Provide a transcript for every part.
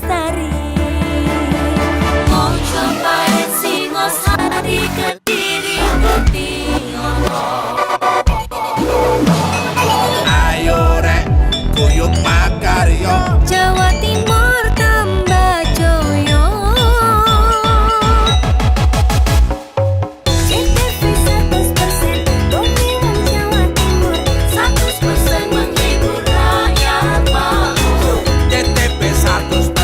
Lestari. Mau cobain Singosari, Kediri, Kediri. Ayo rek, kuyuk makaryo. Jawa Timur tambah joyo. CTV 100% Bumi Wong Jawa Timur, 100% menghibur rakyat makmur. CTP 100%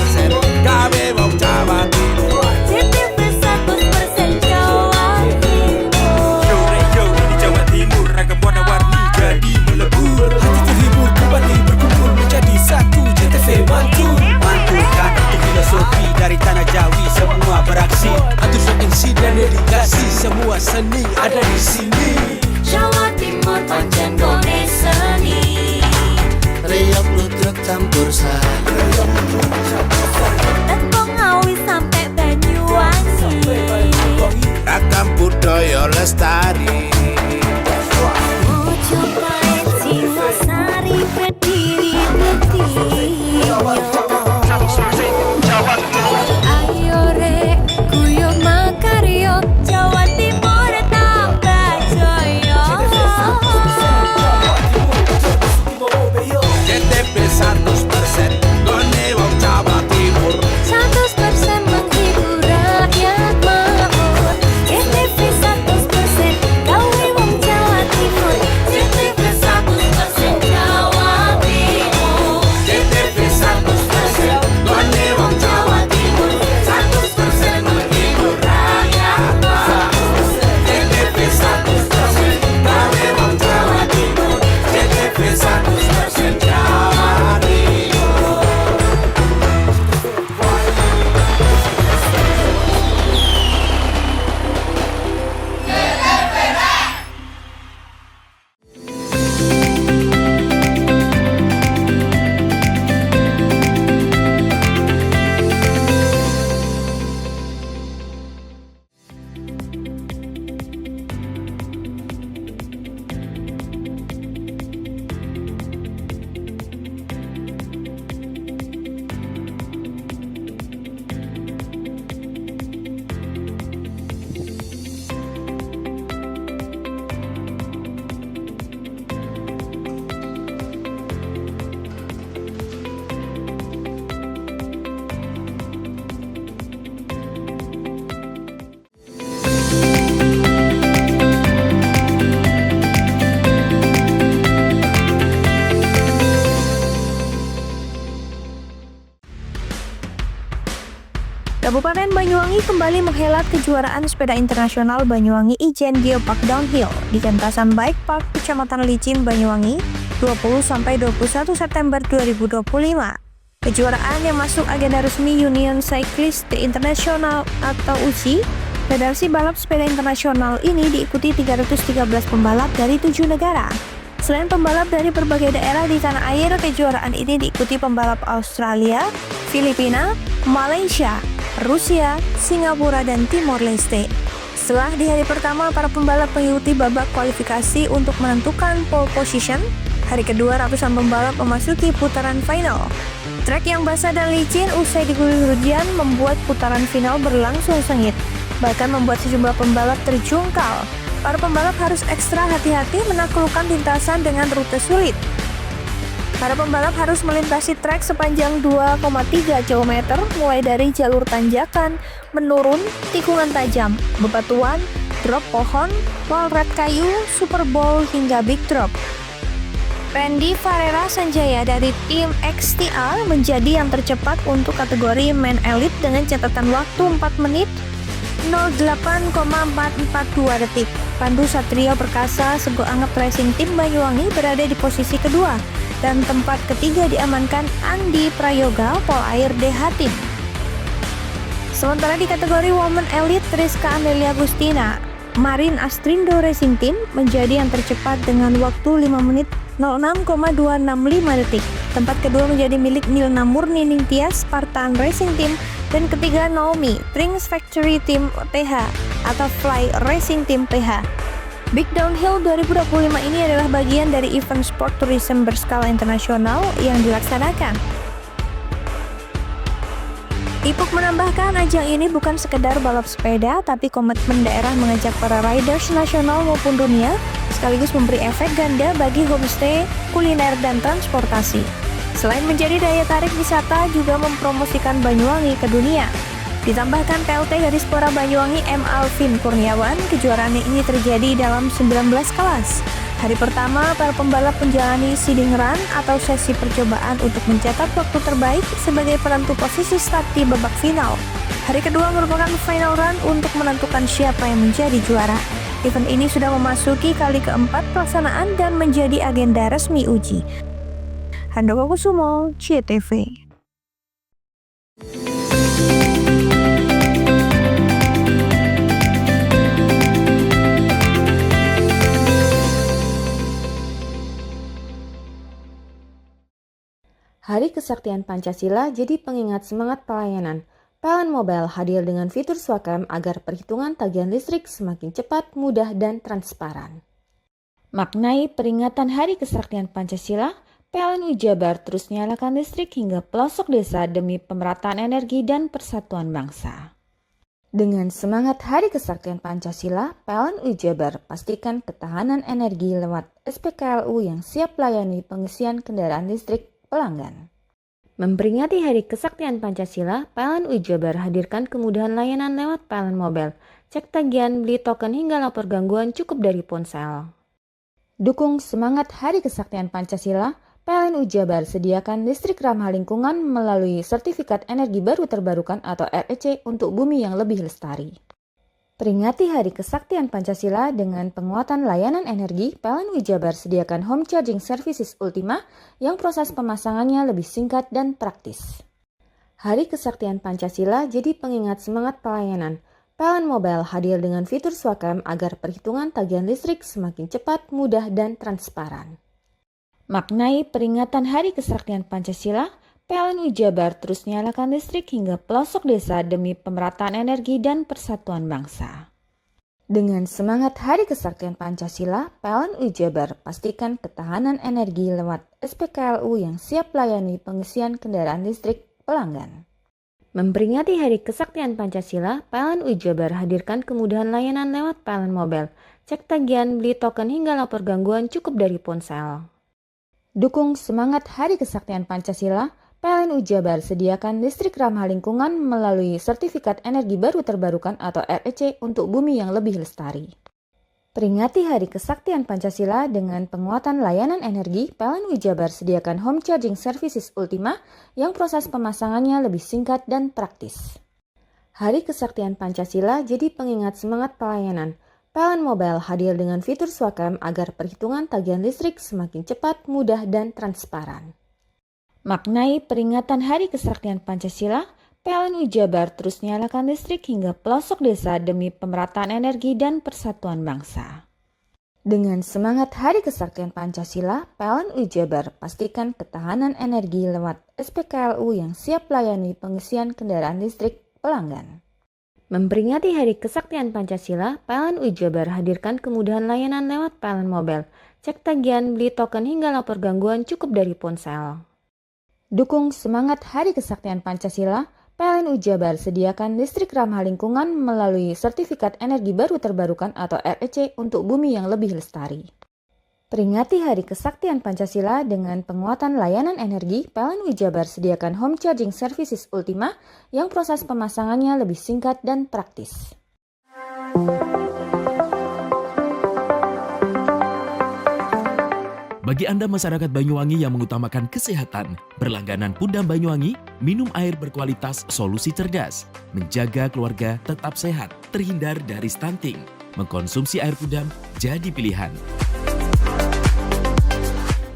gawe wong Jawa Timur. CTV 100% Jawa Timur. Yo di Jawa Timur ragam warna-warni jadi melebur. Hati terhibur kembali berkumpul menjadi satu. CTV mantu mantulkan itu filosofi dari tanah Jawi, semua beraksi atur MC dan dedikasi, semua seni ada di sini. Jawa Timur pancen gone seni. Riok ludruk campur sari. Tembung Ngawi sampai Banyuwangi. Ragam budaya lestari. Mau cobain Singosari, Kediri, Kediri. Ayo rek, guyub makaryo, Jawa Timur tambah joyo. CTP 100% gone wong Jawa Timur. 100% menghibur rakyat makmur. CTV 100% gawe wong Jawa Timur. CTV 100% Jawa Timur. CTP 100% gone wong Jawa Timur. 100% menghibur rakyat makmur. CTP 100% gawe wong Jawa Timur. CTP 100% Jawa Timur. Kabupaten Banyuwangi kembali menghelat kejuaraan sepeda internasional Banyuwangi Ijen Geopark Downhill di Kentasan Bike Park, Kecamatan Licin, Banyuwangi, 20-21 September 2025. Kejuaraan yang masuk agenda resmi Union Cycliste International atau UCI, Federasi Balap Sepeda Internasional ini diikuti 313 pembalap dari 7 negara. Selain pembalap dari berbagai daerah di tanah air, kejuaraan ini diikuti pembalap Australia, Filipina, Malaysia, Rusia, Singapura, dan Timor Leste. Setelah di hari pertama, para pembalap mengikuti babak kualifikasi untuk menentukan pole position, hari kedua ratusan pembalap memasuki putaran final. Trek yang basah dan licin usai diguyur hujan membuat putaran final berlangsung sengit, bahkan membuat sejumlah pembalap terjungkal. Para pembalap harus ekstra hati-hati menaklukkan lintasan dengan rute sulit. Para pembalap harus melintasi trek sepanjang 2,3 km mulai dari jalur tanjakan, menurun, tikungan tajam, bebatuan, drop pohon, walrat kayu, super bowl hingga big drop. Randy Farera Sanjaya dari tim XTR menjadi yang tercepat untuk kategori Man Elite dengan catatan waktu 4 menit 08,442 detik. Pandu Satrio Perkasa Sego Anggap Racing Team Banyuwangi berada di posisi kedua dan tempat ketiga diamankan Andi Prayoga Polair DH Team. Sementara di kategori Women Elite, Rizka Amelia Agustina Marin Astrindo Racing Team menjadi yang tercepat dengan waktu 5 menit 06,265 detik. Tempat kedua menjadi milik Milna Murni Ningtyas Spartan Racing Team dan ketiga Naomi Trings Factory Team PH atau Fly Racing Team PH. Big Downhill 2025 ini adalah bagian dari event sport tourism berskala internasional yang dilaksanakan. Ipuk menambahkan ajang ini bukan sekedar balap sepeda, tapi komitmen daerah mengajak para riders nasional maupun dunia, sekaligus memberi efek ganda bagi homestay, kuliner, dan transportasi. Selain menjadi daya tarik wisata, juga mempromosikan Banyuwangi ke dunia. Ditambahkan PLT Hadispora Banyuwangi M. Alvin Kurniawan, kejuaraan ini terjadi dalam 19 kelas. Hari pertama, para pembalap menjalani seeding run atau sesi percobaan untuk mencatat waktu terbaik sebagai penentu posisi start di babak final. Hari kedua merupakan final run untuk menentukan siapa yang menjadi juara. Event ini sudah memasuki kali keempat pelaksanaan dan menjadi agenda resmi uji. Handoko Kusumo, CTV. Hari Kesaktian Pancasila jadi pengingat semangat pelayanan. PLN Mobile hadir dengan fitur Swakam agar perhitungan tagihan listrik semakin cepat, mudah, dan transparan. Maknai peringatan Hari Kesaktian Pancasila, PLN Jabar terus nyalakan listrik hingga pelosok desa demi pemerataan energi dan persatuan bangsa. Dengan semangat Hari Kesaktian Pancasila, PLN Jabar pastikan ketahanan energi lewat SPKLU yang siap layani pengisian kendaraan listrik pelanggan. Memperingati Hari Kesaktian Pancasila, PLN Jabar hadirkan kemudahan layanan lewat PLN Mobile. Cek tagihan, beli token hingga lapor gangguan cukup dari ponsel. Dukung semangat Hari Kesaktian Pancasila, PLN Jabar sediakan listrik ramah lingkungan melalui Sertifikat Energi Baru Terbarukan atau REC untuk bumi yang lebih lestari. Peringati Hari Kesaktian Pancasila dengan penguatan layanan energi, PLN Jabar sediakan Home Charging Services Ultima yang proses pemasangannya lebih singkat dan praktis. Hari Kesaktian Pancasila jadi pengingat semangat pelayanan. PLN Mobile hadir dengan fitur Swakam agar perhitungan tagihan listrik semakin cepat, mudah, dan transparan. Maknai peringatan Hari Kesaktian Pancasila, PLN Jabar terus nyalakan listrik hingga pelosok desa demi pemerataan energi dan persatuan bangsa. Dengan semangat Hari Kesaktian Pancasila, PLN Jabar pastikan ketahanan energi lewat SPKLU yang siap layani pengisian kendaraan listrik pelanggan. Memperingati Hari Kesaktian Pancasila, PLN Jabar hadirkan kemudahan layanan lewat PLN Mobile. Cek tagihan, beli token hingga lapor gangguan cukup dari ponsel. Dukung semangat Hari Kesaktian Pancasila, PLN Jabar sediakan listrik ramah lingkungan melalui Sertifikat Energi Baru Terbarukan atau REC untuk bumi yang lebih lestari. Peringati Hari Kesaktian Pancasila dengan penguatan layanan energi, PLN Jabar sediakan Home Charging Services Ultima yang proses pemasangannya lebih singkat dan praktis. Hari Kesaktian Pancasila jadi pengingat semangat pelayanan. PLN Mobile hadir dengan fitur Swakam agar perhitungan tagihan listrik semakin cepat, mudah, dan transparan. Maknai peringatan Hari Kesaktian Pancasila, PLN Jabar terus nyalakan listrik hingga pelosok desa demi pemerataan energi dan persatuan bangsa. Dengan semangat Hari Kesaktian Pancasila, PLN Jabar pastikan ketahanan energi lewat SPKLU yang siap layani pengisian kendaraan listrik pelanggan. Memperingati Hari Kesaktian Pancasila, PLN Jabar hadirkan kemudahan layanan lewat PLN Mobile. Cek tagihan, beli token hingga lapor gangguan cukup dari ponsel. Dukung semangat Hari Kesaktian Pancasila, PLN Jabar sediakan listrik ramah lingkungan melalui Sertifikat Energi Baru Terbarukan atau REC untuk bumi yang lebih lestari. Peringati Hari Kesaktian Pancasila dengan penguatan layanan energi, PLN Jabar sediakan Home Charging Services Ultima yang proses pemasangannya lebih singkat dan praktis. Bagi Anda masyarakat Banyuwangi yang mengutamakan kesehatan, berlangganan Pudam Banyuwangi, minum air berkualitas solusi cerdas, menjaga keluarga tetap sehat, terhindar dari stunting. Mengkonsumsi air Pudam jadi pilihan.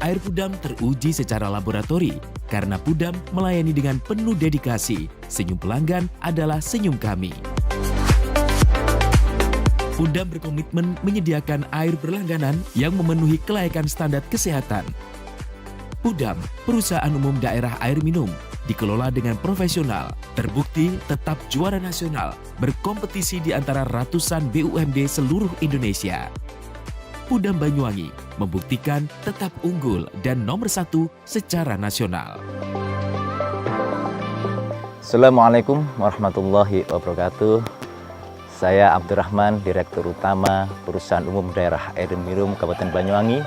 Air Pudam teruji secara laboratori karena Pudam melayani dengan penuh dedikasi. Senyum pelanggan adalah senyum kami. Pudam berkomitmen menyediakan air berlangganan yang memenuhi kelayakan standar kesehatan. Pudam, perusahaan umum daerah air minum, dikelola dengan profesional, terbukti tetap juara nasional, berkompetisi di antara ratusan BUMD seluruh Indonesia. Pudam Banyuwangi membuktikan tetap unggul dan nomor 1 secara nasional. Assalamualaikum warahmatullahi wabarakatuh. Saya Abdurrahman, Direktur Utama Perusahaan Umum Daerah Air Minum Kabupaten Banyuwangi.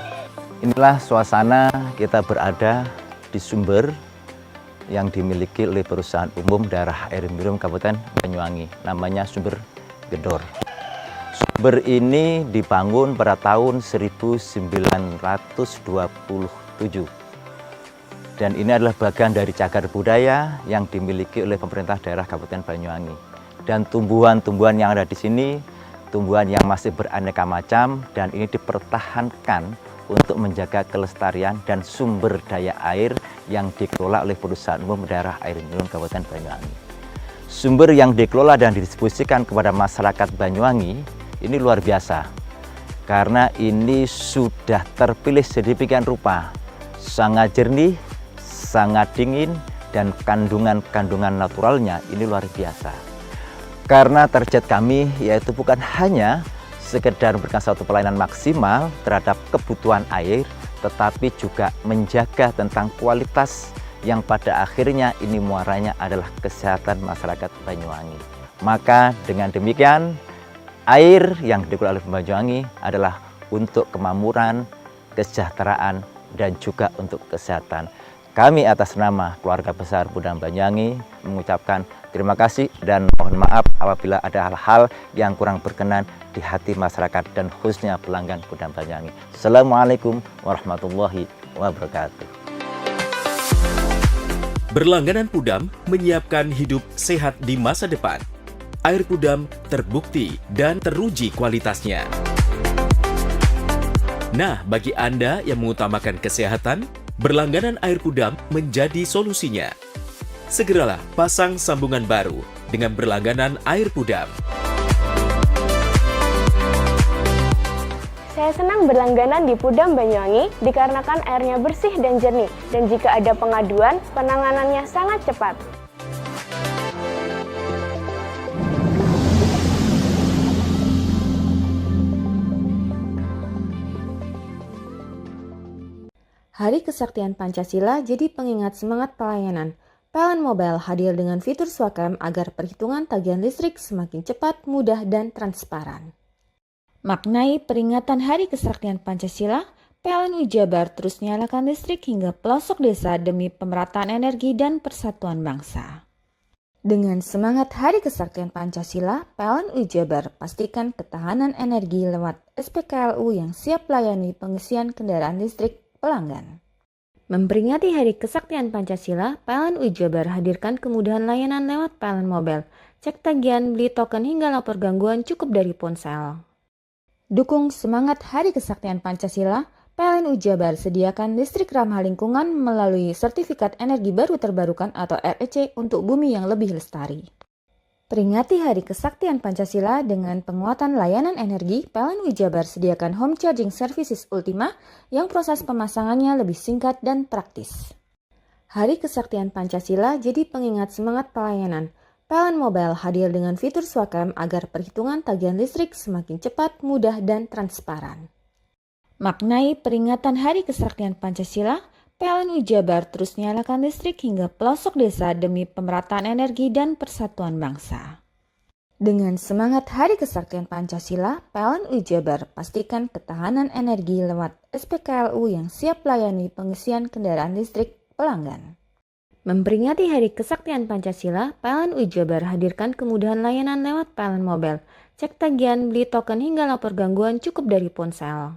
Inilah suasana kita berada di sumber yang dimiliki oleh Perusahaan Umum Daerah Air Minum Kabupaten Banyuwangi. Namanya Sumber Gedor. Sumber ini dibangun pada tahun 1927. Dan ini adalah bagian dari cagar budaya yang dimiliki oleh pemerintah daerah Kabupaten Banyuwangi. Dan tumbuhan-tumbuhan yang ada di sini, tumbuhan yang masih beraneka macam, dan ini dipertahankan untuk menjaga kelestarian dan sumber daya air yang dikelola oleh Perusahaan Umum Daerah Air Minum Kabupaten Banyuwangi. Sumber yang dikelola dan didistribusikan kepada masyarakat Banyuwangi ini luar biasa, karena ini sudah terpilih sedemikian rupa, sangat jernih, sangat dingin, dan kandungan-kandungan naturalnya ini luar biasa. Karena target kami yaitu bukan hanya sekedar memberikan suatu pelayanan maksimal terhadap kebutuhan air, tetapi juga menjaga tentang kualitas yang pada akhirnya ini muaranya adalah kesehatan masyarakat Banyuwangi. Maka dengan demikian, air yang dikelola oleh Banyuwangi adalah untuk kemakmuran, kesejahteraan, dan juga untuk kesehatan. Kami atas nama keluarga besar Pudam Banyuwangi mengucapkan terima kasih dan mohon maaf apabila ada hal-hal yang kurang berkenan di hati masyarakat dan khususnya pelanggan Pudam Banyuwangi. Assalamualaikum warahmatullahi wabarakatuh. Berlangganan Pudam menyiapkan hidup sehat di masa depan. Air Pudam terbukti dan teruji kualitasnya. Nah, bagi Anda yang mengutamakan kesehatan, berlangganan air Pudam menjadi solusinya. Segeralah pasang sambungan baru dengan berlangganan air Pudam. Saya senang berlangganan di Pudam Banyuwangi dikarenakan airnya bersih dan jernih, dan jika ada pengaduan, penanganannya sangat cepat. Hari Kesaktian Pancasila jadi pengingat semangat pelayanan. PLN Mobile hadir dengan fitur Swakam agar perhitungan tagihan listrik semakin cepat, mudah, dan transparan. Maknai peringatan Hari Kesaktian Pancasila, PLN Jabar terus nyalakan listrik hingga pelosok desa demi pemerataan energi dan persatuan bangsa. Dengan semangat Hari Kesaktian Pancasila, PLN Jabar pastikan ketahanan energi lewat SPKLU yang siap melayani pengisian kendaraan listrik pelanggan. Memperingati Hari Kesaktian Pancasila, PLN Jabar hadirkan kemudahan layanan lewat PLN Mobile. Cek tagihan, beli token hingga lapor gangguan cukup dari ponsel. Dukung semangat Hari Kesaktian Pancasila, PLN Jabar sediakan listrik ramah lingkungan melalui Sertifikat Energi Baru Terbarukan atau REC untuk bumi yang lebih lestari. Peringati Hari Kesaktian Pancasila dengan penguatan layanan energi, PLN Jabar sediakan Home Charging Services Ultima yang proses pemasangannya lebih singkat dan praktis. Hari Kesaktian Pancasila jadi pengingat semangat pelayanan. PLN Mobile hadir dengan fitur Swakam agar perhitungan tagihan listrik semakin cepat, mudah, dan transparan. Maknai peringatan Hari Kesaktian Pancasila, PLN Jabar terus nyalakan listrik hingga pelosok desa demi pemerataan energi dan persatuan bangsa. Dengan semangat Hari Kesaktian Pancasila, PLN Jabar pastikan ketahanan energi lewat SPKLU yang siap melayani pengisian kendaraan listrik pelanggan. Memperingati Hari Kesaktian Pancasila, PLN Jabar hadirkan kemudahan layanan lewat PLN Mobile. Cek tagihan, beli token hingga lapor gangguan cukup dari ponsel.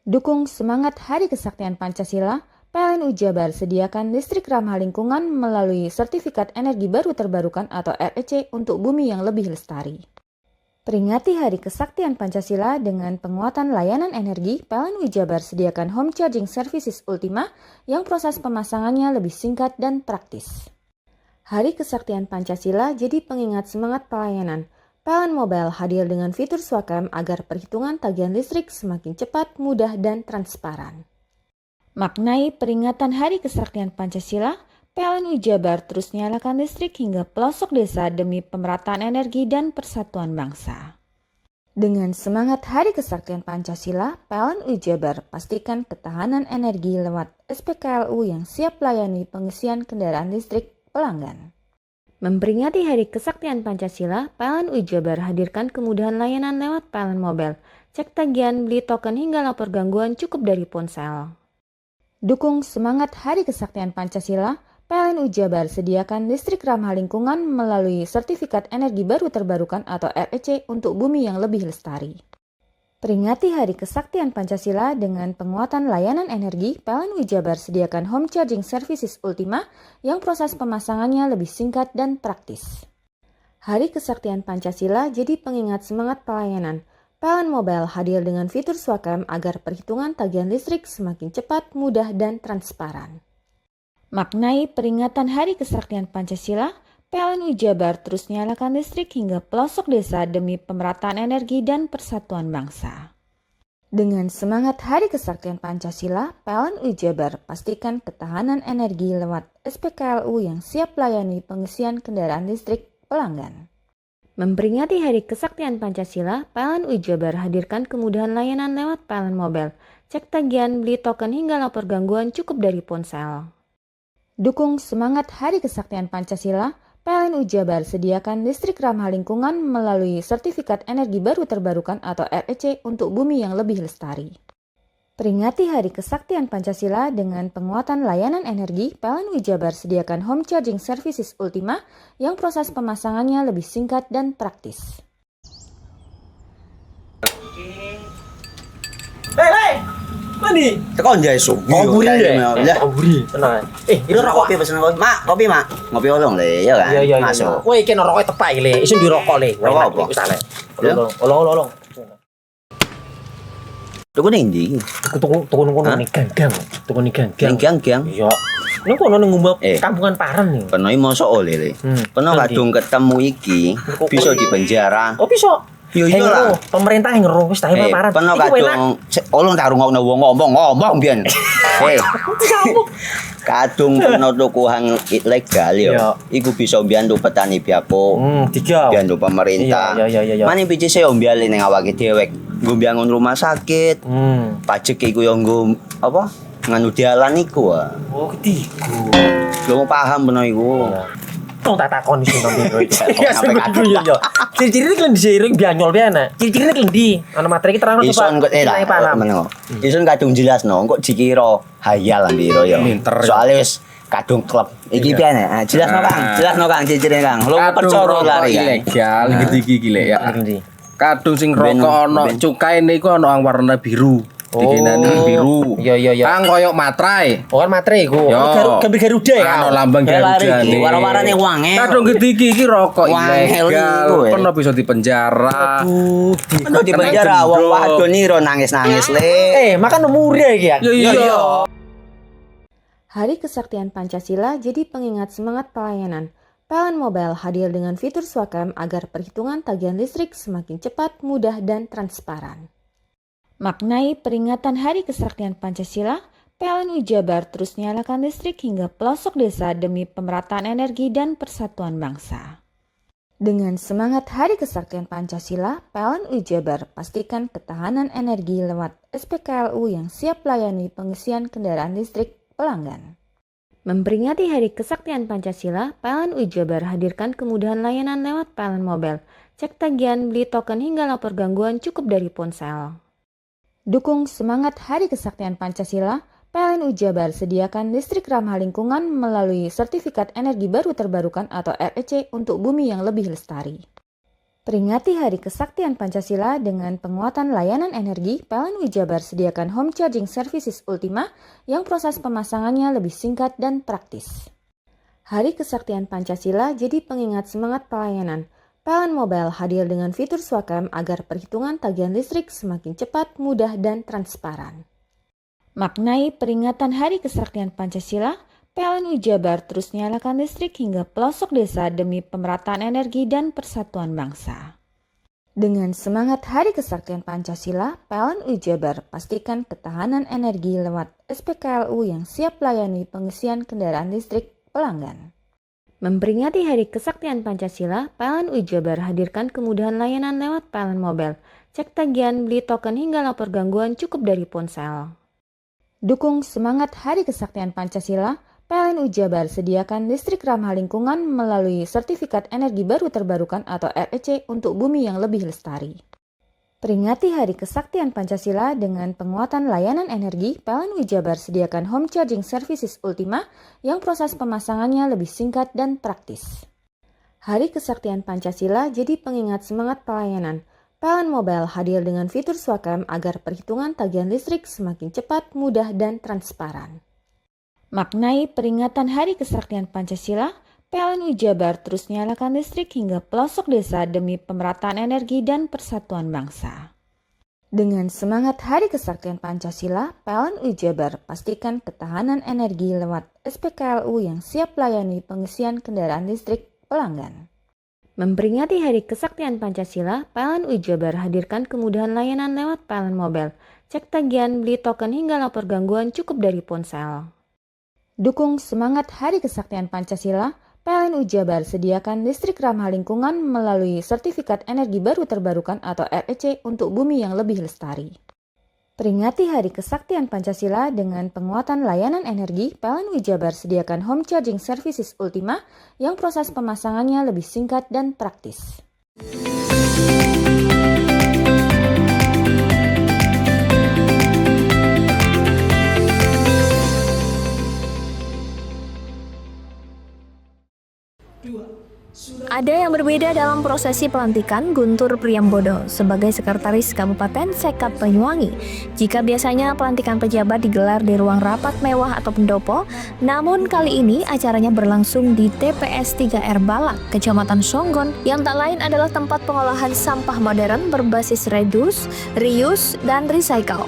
Dukung semangat Hari Kesaktian Pancasila, PLN Jabar sediakan listrik ramah lingkungan melalui Sertifikat Energi Baru Terbarukan atau REC untuk bumi yang lebih lestari. Peringati Hari Kesaktian Pancasila dengan penguatan layanan energi, PLN Jabar sediakan Home Charging Services Ultima yang proses pemasangannya lebih singkat dan praktis. Hari Kesaktian Pancasila jadi pengingat semangat pelayanan. PLN Mobile hadir dengan fitur Swakam agar perhitungan tagihan listrik semakin cepat, mudah, dan transparan. Maknai peringatan Hari Kesaktian Pancasila, PLN Jabar terus nyalakan listrik hingga pelosok desa demi pemerataan energi dan persatuan bangsa. Dengan semangat Hari Kesaktian Pancasila, PLN Jabar pastikan ketahanan energi lewat SPKLU yang siap melayani pengisian kendaraan listrik pelanggan. Memperingati Hari Kesaktian Pancasila, PLN UI Jabar hadirkan kemudahan layanan lewat PLN Mobile. Cek tagihan, beli token hingga lapor gangguan cukup dari ponsel. Dukung semangat Hari Kesaktian Pancasila, PLN UI Jabar sediakan listrik ramah lingkungan melalui Sertifikat Energi Baru Terbarukan atau REC untuk bumi yang lebih lestari. Peringati Hari Kesaktian Pancasila dengan penguatan layanan energi, PLN UI Jabar sediakan Home Charging Services Ultima yang proses pemasangannya lebih singkat dan praktis. Hari Kesaktian Pancasila jadi pengingat semangat pelayanan. PLN Mobile hadir dengan fitur Swakam agar perhitungan tagihan listrik semakin cepat, mudah, dan transparan. Maknai peringatan Hari Kesaktian Pancasila, PLN UI Jabar terus nyalakan listrik hingga pelosok desa demi pemerataan energi dan persatuan bangsa. Dengan semangat Hari Kesaktian Pancasila, PLN UI Jabar pastikan ketahanan energi lewat SPKLU yang siap layani pengisian kendaraan listrik pelanggan. Memperingati Hari Kesaktian Pancasila, PLN UI Jabar hadirkan kemudahan layanan lewat PLN Mobile. Cek tagihan, beli token hingga lapor gangguan cukup dari ponsel. Dukung semangat Hari Kesaktian Pancasila, PLN UI Jabar sediakan listrik ramah lingkungan melalui Sertifikat Energi Baru Terbarukan atau REC untuk bumi yang lebih lestari. Peringati Hari Kesaktian Pancasila dengan penguatan layanan energi, PLN UI Jabar sediakan Home Charging Services Ultima yang proses pemasangannya lebih singkat dan praktis. Mandi. Tekan jaya subuh. Buri deh. Ya. Buri. Tenang. Ini rokok kopi pesen kopi. Mak, kopi mak. Ngopi olong le, ya kan? Iya. Masuk. Woi, kena rokok tepak le. Isun dirokok le. Rokok apa? Wis ale. Olong. Tuku ning ndi? Tuku ngono ning gang. Tuku ning gang. Ning gang. Iya. Ning kono ning ngumbah Eh. kampungan Paren nih. Peno mosok oleh le. Peno Nanti. kadung ketemu iki bisa dipenjara. Oh bisa. Yo iya lah. Pemerintah yang ngeru wis tahe Paren. Peno Iku enak. kadung olong tak rungokno wong ngomong biyen. Kadung peno tuku hang ilegal yo. Iya. Iku bisa mbiyantu petani biako. Tiga. Mbiyantu pemerintah. Iya. Mane pici se mbiale ning awake dhewek. Nggo mbiyangun rumah sakit. Pajak iku yo nggo apa? Nganu dalan iku. Oh, ketiku. Lu paham peno iku. Tong tak takoni sing nang biro iki. Iya, Iya. Ciri-ciri iki diseiring bianyol piana. Ciri-ciri iki ndi? Ana materi iki terangno Ison kok lah. Meneng. Ison kadung jelasno, kok dikira hayal biro ya. Soale wis kadung klub. Iki piane? Jelasno Kang, ciri-cirine Kang. Lu percaya lari kan. Ilegal iki lek ya. Ndi? Kadung sing rokok ana cukaine iku ana warna biru. Dikenani biru. Iya. Kang koyo matrai. Oh kan materi iku. Yo. Gambar Garuda ya. Ana lambang Garuda. Warna-warnane wange. Kadung iki rokok Wangel ilegal. iku, Pernah bisa dipenjara. Peno di penjara wong wadon iro nangis-nangis le. Makan murah iki ya. Iya. Hari Kesaktian Pancasila jadi pengingat semangat pelayanan. PLN Mobile hadir dengan fitur Swakam agar perhitungan tagihan listrik semakin cepat, mudah, dan transparan. Maknai peringatan Hari Kesaktian Pancasila, PLN UI Jabar terus nyalakan listrik hingga pelosok desa demi pemerataan energi dan persatuan bangsa. Dengan semangat Hari Kesaktian Pancasila, PLN UI Jabar pastikan ketahanan energi lewat SPKLU yang siap layani pengisian kendaraan listrik pelanggan. Memperingati Hari Kesaktian Pancasila, PLN UI Jabar hadirkan kemudahan layanan lewat PLN Mobile. Cek tagihan, beli token hingga lapor gangguan cukup dari ponsel. Dukung semangat Hari Kesaktian Pancasila, PLN UI Jabar sediakan listrik ramah lingkungan melalui Sertifikat Energi Baru Terbarukan atau REC untuk bumi yang lebih lestari. Peringati Hari Kesaktian Pancasila dengan penguatan layanan energi, PLN UI Jabar sediakan Home Charging Services Ultima yang proses pemasangannya lebih singkat dan praktis. Hari Kesaktian Pancasila jadi pengingat semangat pelayanan. PLN Mobile hadir dengan fitur Swakam agar perhitungan tagihan listrik semakin cepat, mudah, dan transparan. Maknai peringatan Hari Kesaktian Pancasila, PLN UI Jabar terus nyalakan listrik hingga pelosok desa demi pemerataan energi dan persatuan bangsa. Dengan semangat Hari Kesaktian Pancasila, PLN UI Jabar pastikan ketahanan energi lewat SPKLU yang siap layani pengisian kendaraan listrik pelanggan. Memperingati Hari Kesaktian Pancasila, PLN UI Jabar hadirkan kemudahan layanan lewat PLN Mobile. Cek tagihan, beli token hingga lapor gangguan cukup dari ponsel. Dukung semangat Hari Kesaktian Pancasila, PLN Jabar sediakan listrik ramah lingkungan melalui Sertifikat Energi Baru Terbarukan atau REC untuk bumi yang lebih lestari. Peringati Hari Kesaktian Pancasila dengan penguatan layanan energi, PLN Jabar sediakan Home Charging Services Ultima yang proses pemasangannya lebih singkat dan praktis. Hari Kesaktian Pancasila jadi pengingat semangat pelayanan. PLN Mobile hadir dengan fitur Swakam agar perhitungan tagihan listrik semakin cepat, mudah, dan transparan. Maknai peringatan Hari Kesaktian Pancasila, PLN Jabar terus nyalakan listrik hingga pelosok desa demi pemerataan energi dan persatuan bangsa. Dengan semangat Hari Kesaktian Pancasila, PLN Jabar pastikan ketahanan energi lewat SPKLU yang siap melayani pengisian kendaraan listrik pelanggan. Memperingati Hari Kesaktian Pancasila, PLN Jabar hadirkan kemudahan layanan lewat PLN Mobile. Cek tagihan, beli token hingga lapor gangguan cukup dari ponsel. Dukung semangat Hari Kesaktian Pancasila, PLN Jabar sediakan listrik ramah lingkungan melalui Sertifikat Energi Baru Terbarukan atau REC untuk bumi yang lebih lestari. Peringati Hari Kesaktian Pancasila dengan penguatan layanan energi, PLN Jabar sediakan Home Charging Services Ultima yang proses pemasangannya lebih singkat dan praktis. Ada yang berbeda dalam prosesi pelantikan Guntur Priambodo sebagai Sekretaris Kabupaten Sekap Banyuwangi. Jika biasanya pelantikan pejabat digelar di ruang rapat mewah atau pendopo, namun kali ini acaranya berlangsung di TPS 3R Balak, Kecamatan Songgon, yang tak lain adalah tempat pengolahan sampah modern berbasis reduce, reuse, dan recycle.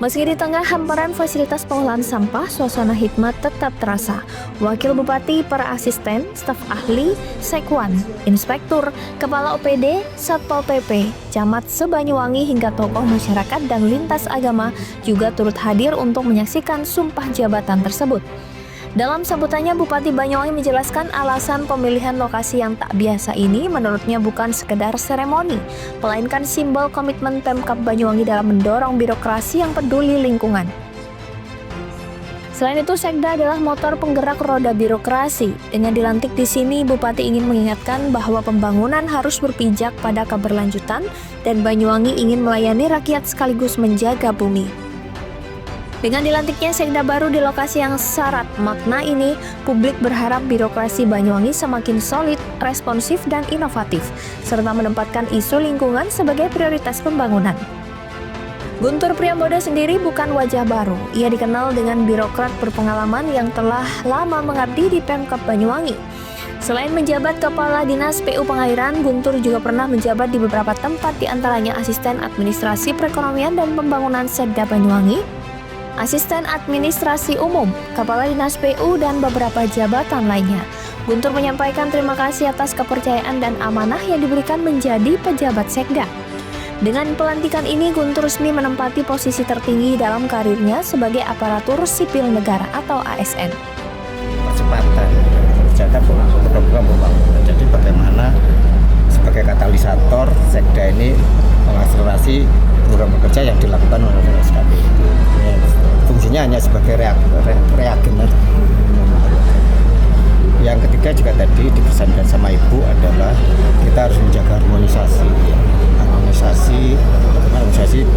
Meski di tengah hamparan fasilitas pengolahan sampah, suasana hikmat tetap terasa. Wakil Bupati, para asisten, staf ahli, sekwan, inspektur, kepala OPD, Satpol PP, camat se-Banyuwangi hingga tokoh masyarakat dan lintas agama juga turut hadir untuk menyaksikan sumpah jabatan tersebut. Dalam sambutannya, Bupati Banyuwangi menjelaskan alasan pemilihan lokasi yang tak biasa ini menurutnya bukan sekedar seremoni, melainkan simbol komitmen Pemkab Banyuwangi dalam mendorong birokrasi yang peduli lingkungan. Selain itu, Sekda adalah motor penggerak roda birokrasi. Dengan dilantik di sini, Bupati ingin mengingatkan bahwa pembangunan harus berpijak pada keberlanjutan dan Banyuwangi ingin melayani rakyat sekaligus menjaga bumi. Dengan dilantiknya Sekda baru di lokasi yang syarat makna ini, publik berharap birokrasi Banyuwangi semakin solid, responsif, dan inovatif, serta menempatkan isu lingkungan sebagai prioritas pembangunan. Guntur Priambodo sendiri bukan wajah baru. Ia dikenal dengan birokrat berpengalaman yang telah lama mengabdi di Pemkab Banyuwangi. Selain menjabat Kepala Dinas PU Pengairan, Guntur juga pernah menjabat di beberapa tempat, diantaranya Asisten Administrasi Perekonomian dan Pembangunan Sekda Banyuwangi, Asisten Administrasi Umum, Kepala Dinas PU, dan beberapa jabatan lainnya. Guntur menyampaikan terima kasih atas kepercayaan dan amanah yang diberikan menjadi pejabat Sekda. Dengan pelantikan ini, Guntur resmi menempati posisi tertinggi dalam karirnya sebagai aparatur sipil negara atau ASN. Percepatan kebijakan program pembangunan. Jadi bagaimana sebagai katalisator Sekda ini mengakselerasi program kerja yang dilakukan oleh SKP. Fungsinya hanya sebagai reagen. Yang ketiga juga tadi dipesankan sama Ibu adalah kita harus menjaga harmonisasi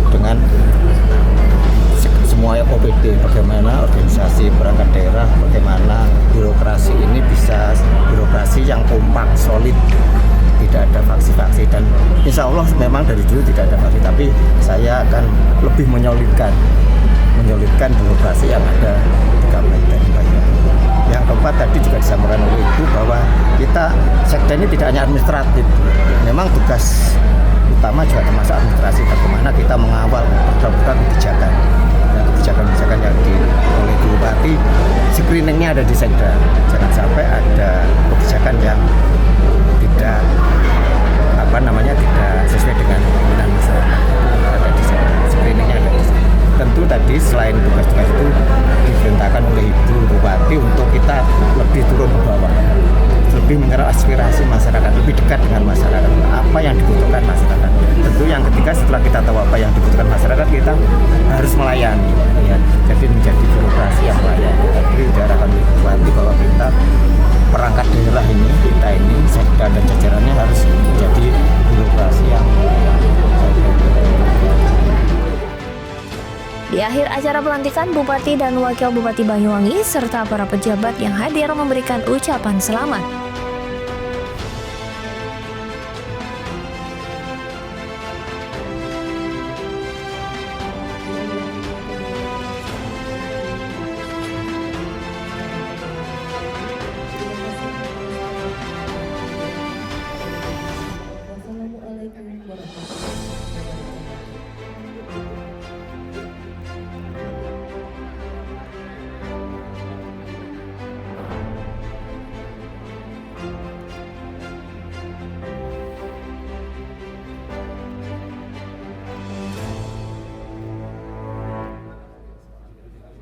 dengan semua OPD, bagaimana organisasi perangkat daerah, bagaimana birokrasi ini bisa birokrasi yang kompak, solid, tidak ada faksi-faksi, dan insya Allah memang dari dulu tidak ada faksi, tapi saya akan lebih menyolidkan birokrasi yang ada di Kabupaten Banyuwangi. Yang keempat tadi juga disampaikan oleh Ibu bahwa kita Sekda ini tidak hanya administratif, memang tugas utama juga termasuk administrasi, bagaimana kita mengawal program kebijakan dan kebijakan yang oleh Bupati, screeningnya ada di Sekda. Jangan sampai ada kebijakan yang tidak tidak sesuai dengan keinginan masyarakat, ada di Sekda. Screeningnya ada di Sekda. Tentu tadi selain tugas-tugas itu diperintahkan oleh Ibu Bupati untuk kita lebih turun ke bawah, lebih mendengar aspirasi masyarakat, lebih dekat dengan masyarakat, apa yang dibutuhkan masyarakat. Tentu yang ketiga, setelah kita tahu apa yang dibutuhkan masyarakat, kita harus melayani, ya. Jadi menjadi birokrasi yang melayani. Tadi diarahkan oleh Bupati bahwa kita perangkat daerah ini, kita ini Sekda dan jajarannya harus menjadi birokrasi yang melayani. Di akhir acara pelantikan, Bupati dan Wakil Bupati Banyuwangi serta para pejabat yang hadir memberikan ucapan selamat.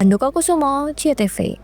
Andoko Kusumo, CTV.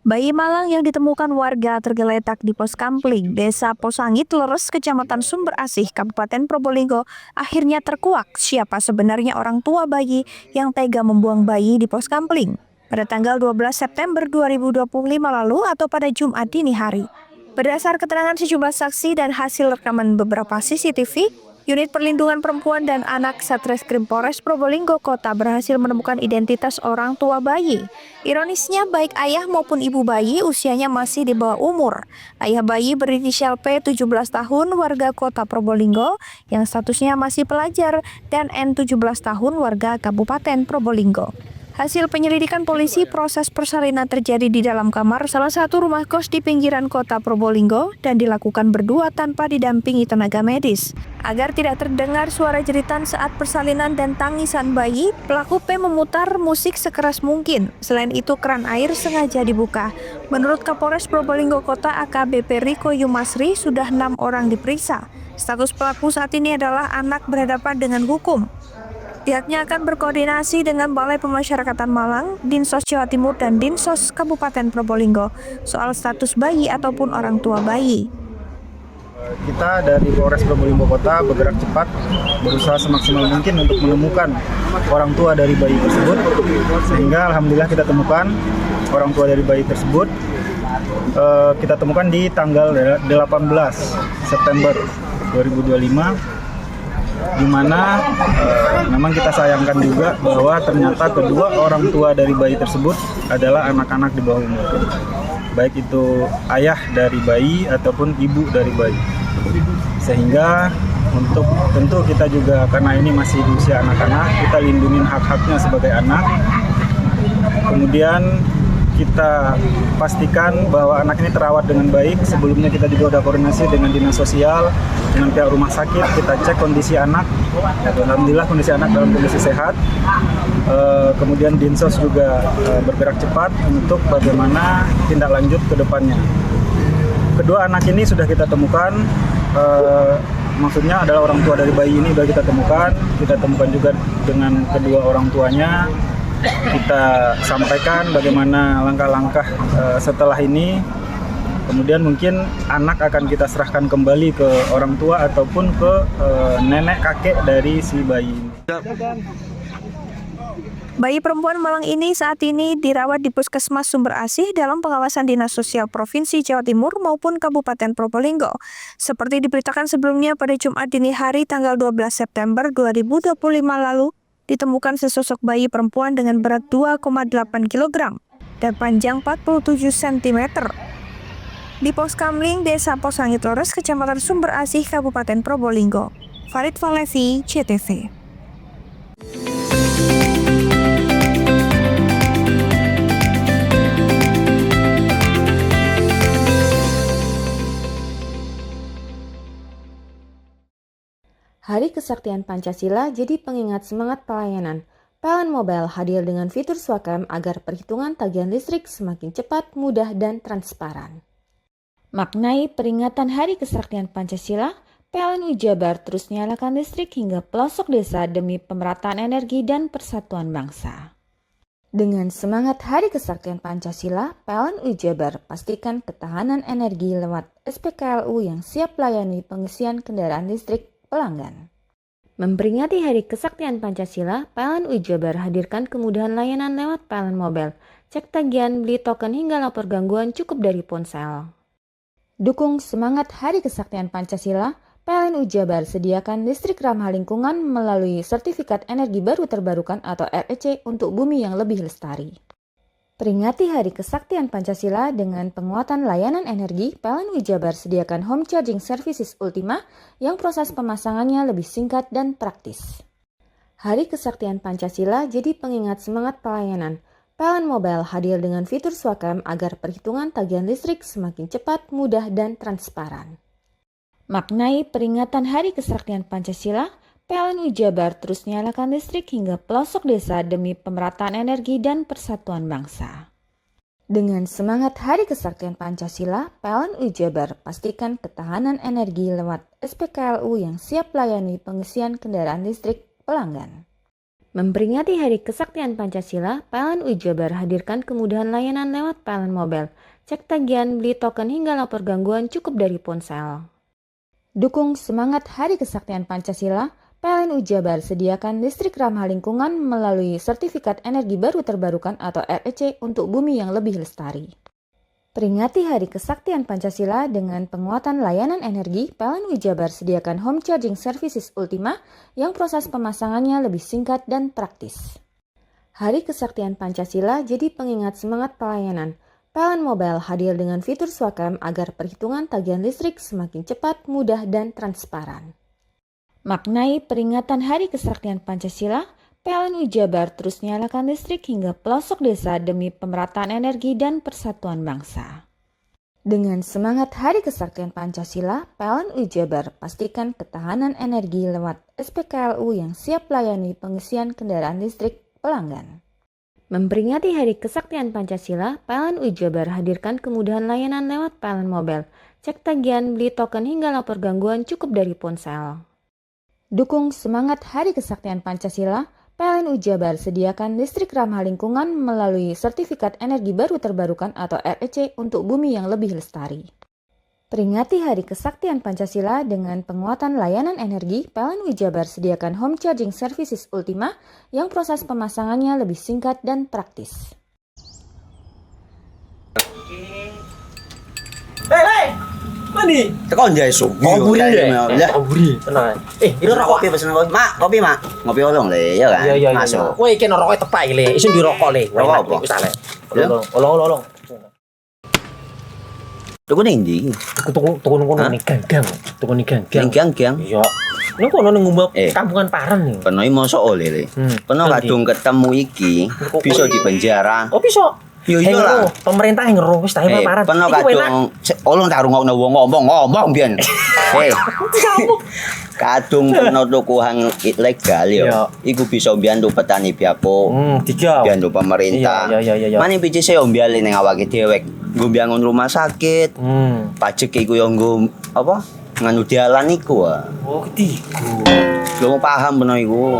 Bayi malang yang ditemukan warga tergeletak di pos kampling Desa Posangit, Leres, Kecamatan Sumber Asih, Kabupaten Probolinggo, akhirnya terkuak siapa sebenarnya orang tua bayi yang tega membuang bayi di pos kampling pada tanggal 12 September 2025 lalu atau pada Jumat dini hari. Berdasar keterangan sejumlah saksi dan hasil rekaman beberapa CCTV, Unit Perlindungan Perempuan dan Anak Satreskrim Polres Probolinggo Kota berhasil menemukan identitas orang tua bayi. Ironisnya, baik ayah maupun ibu bayi usianya masih di bawah umur. Ayah bayi berinisial P, 17 tahun, warga Kota Probolinggo, yang statusnya masih pelajar, dan N, 17 tahun, warga Kabupaten Probolinggo. Hasil penyelidikan polisi, proses persalinan terjadi di dalam kamar salah satu rumah kos di pinggiran Kota Probolinggo dan dilakukan berdua tanpa didampingi tenaga medis. Agar tidak terdengar suara jeritan saat persalinan dan tangisan bayi, pelaku P memutar musik sekeras mungkin. Selain itu, keran air sengaja dibuka. Menurut Kapolres Probolinggo Kota AKBP Riko Yumasri, sudah 6 orang diperiksa. Status pelaku saat ini adalah anak berhadapan dengan hukum. Pihaknya akan berkoordinasi dengan Balai Pemasyarakatan Malang, Dinsos Jawa Timur, dan Dinsos Kabupaten Probolinggo soal status bayi ataupun orang tua bayi. Kita dari Polres Probolinggo Kota bergerak cepat, berusaha semaksimal mungkin untuk menemukan orang tua dari bayi tersebut, sehingga alhamdulillah kita temukan orang tua dari bayi tersebut. Kita temukan di tanggal 18 September 2025, di mana memang kita sayangkan juga bahwa ternyata kedua orang tua dari bayi tersebut adalah anak-anak di bawah umur, baik itu ayah dari bayi ataupun ibu dari bayi. Sehingga untuk tentu kita juga, karena ini masih di usia anak-anak, kita lindungin hak-haknya sebagai anak. Kemudian kita pastikan bahwa anak ini terawat dengan baik. Sebelumnya kita juga sudah koordinasi dengan dinas sosial, dengan pihak rumah sakit. Kita cek kondisi anak. Alhamdulillah kondisi anak dalam kondisi sehat. Kemudian Dinsos juga bergerak cepat untuk bagaimana tindak lanjut ke depannya. Kedua anak ini sudah kita temukan. Maksudnya adalah orang tua dari bayi ini sudah kita temukan. Kita temukan juga dengan kedua orang tuanya. Kita sampaikan bagaimana langkah-langkah setelah ini. Kemudian mungkin anak akan kita serahkan kembali ke orang tua ataupun ke nenek kakek dari si bayi. Bayi perempuan malang ini saat ini dirawat di Puskesmas Sumber Asih dalam pengawasan Dinas Sosial Provinsi Jawa Timur maupun Kabupaten Probolinggo. Seperti diberitakan sebelumnya, pada Jumat dini hari tanggal 12 September 2025 lalu, ditemukan sesosok bayi perempuan dengan berat 2,8 kg dan panjang 47 cm di pos kamling Desa Posangit, Leres, Kecamatan Sumber Asih, Kabupaten Probolinggo. Farid Falevi, CTV. Hari Kesaktian Pancasila jadi pengingat semangat pelayanan. PLN Mobile hadir dengan fitur Swakem agar perhitungan tagihan listrik semakin cepat, mudah, dan transparan. Maknai peringatan Hari Kesaktian Pancasila, PLN Jabar terus nyalakan listrik hingga pelosok desa demi pemerataan energi dan persatuan bangsa. Dengan semangat Hari Kesaktian Pancasila, PLN UI Jabar pastikan ketahanan energi lewat SPKLU yang siap melayani pengisian kendaraan listrik pelanggan. Memperingati Hari Kesaktian Pancasila, PLN UI Jabar hadirkan kemudahan layanan lewat PLN Mobile. Cek tagihan, beli token hingga lapor gangguan cukup dari ponsel. Dukung semangat Hari Kesaktian Pancasila, PLN UI Jabar sediakan listrik ramah lingkungan melalui Sertifikat Energi Baru Terbarukan atau REC untuk bumi yang lebih lestari. Peringati Hari Kesaktian Pancasila dengan penguatan layanan energi, PLN UI Jabar sediakan Home Charging Services Ultima yang proses pemasangannya lebih singkat dan praktis. Hari Kesaktian Pancasila jadi pengingat semangat pelayanan. PLN Mobile hadir dengan fitur Swakam agar perhitungan tagihan listrik semakin cepat, mudah, dan transparan. Maknai peringatan Hari Kesaktian Pancasila, PLN UI Jabar terus nyalakan listrik hingga pelosok desa demi pemerataan energi dan persatuan bangsa. Dengan semangat Hari Kesaktian Pancasila, PLN UI Jabar pastikan ketahanan energi lewat SPKLU yang siap melayani pengisian kendaraan listrik pelanggan. Memperingati Hari Kesaktian Pancasila, PLN UI Jabar hadirkan kemudahan layanan lewat PLN Mobile. Cek tagihan, beli token hingga lapor gangguan cukup dari ponsel. Dukung semangat Hari Kesaktian Pancasila, PLN UI Jabar sediakan listrik ramah lingkungan melalui Sertifikat Energi Baru Terbarukan atau REC untuk bumi yang lebih lestari. Peringati Hari Kesaktian Pancasila dengan penguatan layanan energi, PLN UI Jabar sediakan Home Charging Services Ultima yang proses pemasangannya lebih singkat dan praktis. Hari Kesaktian Pancasila jadi pengingat semangat pelayanan. PLN Mobile hadir dengan fitur Swakam agar perhitungan tagihan listrik semakin cepat, mudah, dan transparan. Maknai peringatan Hari Kesaktian Pancasila, PLN UI Jabar terus nyalakan listrik hingga pelosok desa demi pemerataan energi dan persatuan bangsa. Dengan semangat Hari Kesaktian Pancasila, PLN UI Jabar pastikan ketahanan energi lewat SPKLU yang siap melayani pengisian kendaraan listrik pelanggan. Memperingati Hari Kesaktian Pancasila, PLN UI Jabar hadirkan kemudahan layanan lewat PLN Mobile. Cek tagihan, beli token hingga lapor gangguan cukup dari ponsel. Dukung semangat Hari Kesaktian Pancasila, PLN UI Jabar sediakan listrik ramah lingkungan melalui Sertifikat Energi Baru Terbarukan atau REC untuk bumi yang lebih lestari. Peringati Hari Kesaktian Pancasila dengan penguatan layanan energi, PLN UI Jabar sediakan Home Charging Services Ultima yang proses pemasangannya lebih singkat dan praktis. Hei, mandi. Tekan jaya su. Oburi ya. Oburi. Tenang. Ini rokok kopi pesen kopi. Mak, kopi mak. Ngopi olong le, ya kan? Iya. Masuk. Woi, iki rokok tepak le. Isin dirokok le. Rokok apa? Wis ale. Olong. Tuku ning ndi? Tuku ngono ning gang. Tuku ning gang. Gang. Iya. Ning kono ning ngumba kampungan Paren nih. Kena mosok oleh le. Kena kadung ketemu iki bisa dipenjara. Oh bisa. Yo iya lah. Pemerintah yang ngeru wis ta Paren. Kena kadung olong tak rungokno wong ngomong biyen. Kadung kena tukuhan ilegal ya. Iku bisa mbiyantu petani biako. Mbiyantu pemerintah. Iya. Mane pici sing mbiale ning awake dhewe. Nggo mbiangun rumah sakit. Pajak iku yo nggo apa? Nganu dalan iku. Oh, ketiku. Lu paham beno iku.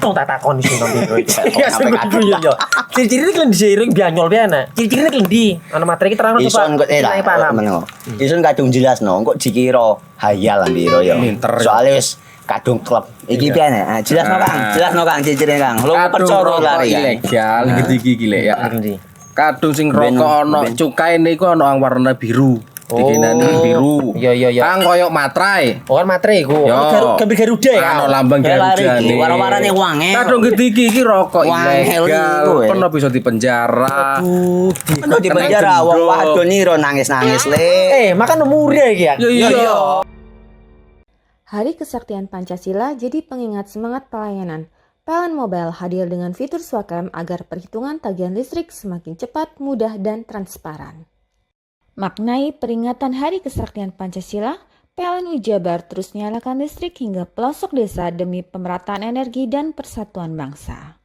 Tong tak takon sing nang biro iki. Iya. Ciri-ciri iki diseiring bianyol piye Ciri-ciri iki ndi? Ana materi iki terang coba. Ison kok meneng. Ison kadung jelasno, kok dikira hayal biro ya. Soale wis kadung klub. Iki piye nek? Jelasno Kang ciri-cirine Kang. Lu percaya lari ilegal iki lek ya. Kadung sing rokok ana cukae niku ana warna biru. Dikenani biru. Iya. Kang koyo materai. Oh kan materai iku. Gambar Garuda ya. Ana lambang Garuda. Warna-warnane wange. Kadung gede iki rokok ilegal. Pernah bisa dipenjara. Aduh, dipenjara wong wadon iro nangis-nangis le. Makan murah iki ya. Iya. Hari Kesaktian Pancasila jadi pengingat semangat pelayanan. PLN Mobile hadir dengan fitur Swakam agar perhitungan tagihan listrik semakin cepat, mudah, dan transparan. Maknai peringatan Hari Kesaktian Pancasila, PLN UI Jabar terus nyalakan listrik hingga pelosok desa demi pemerataan energi dan persatuan bangsa.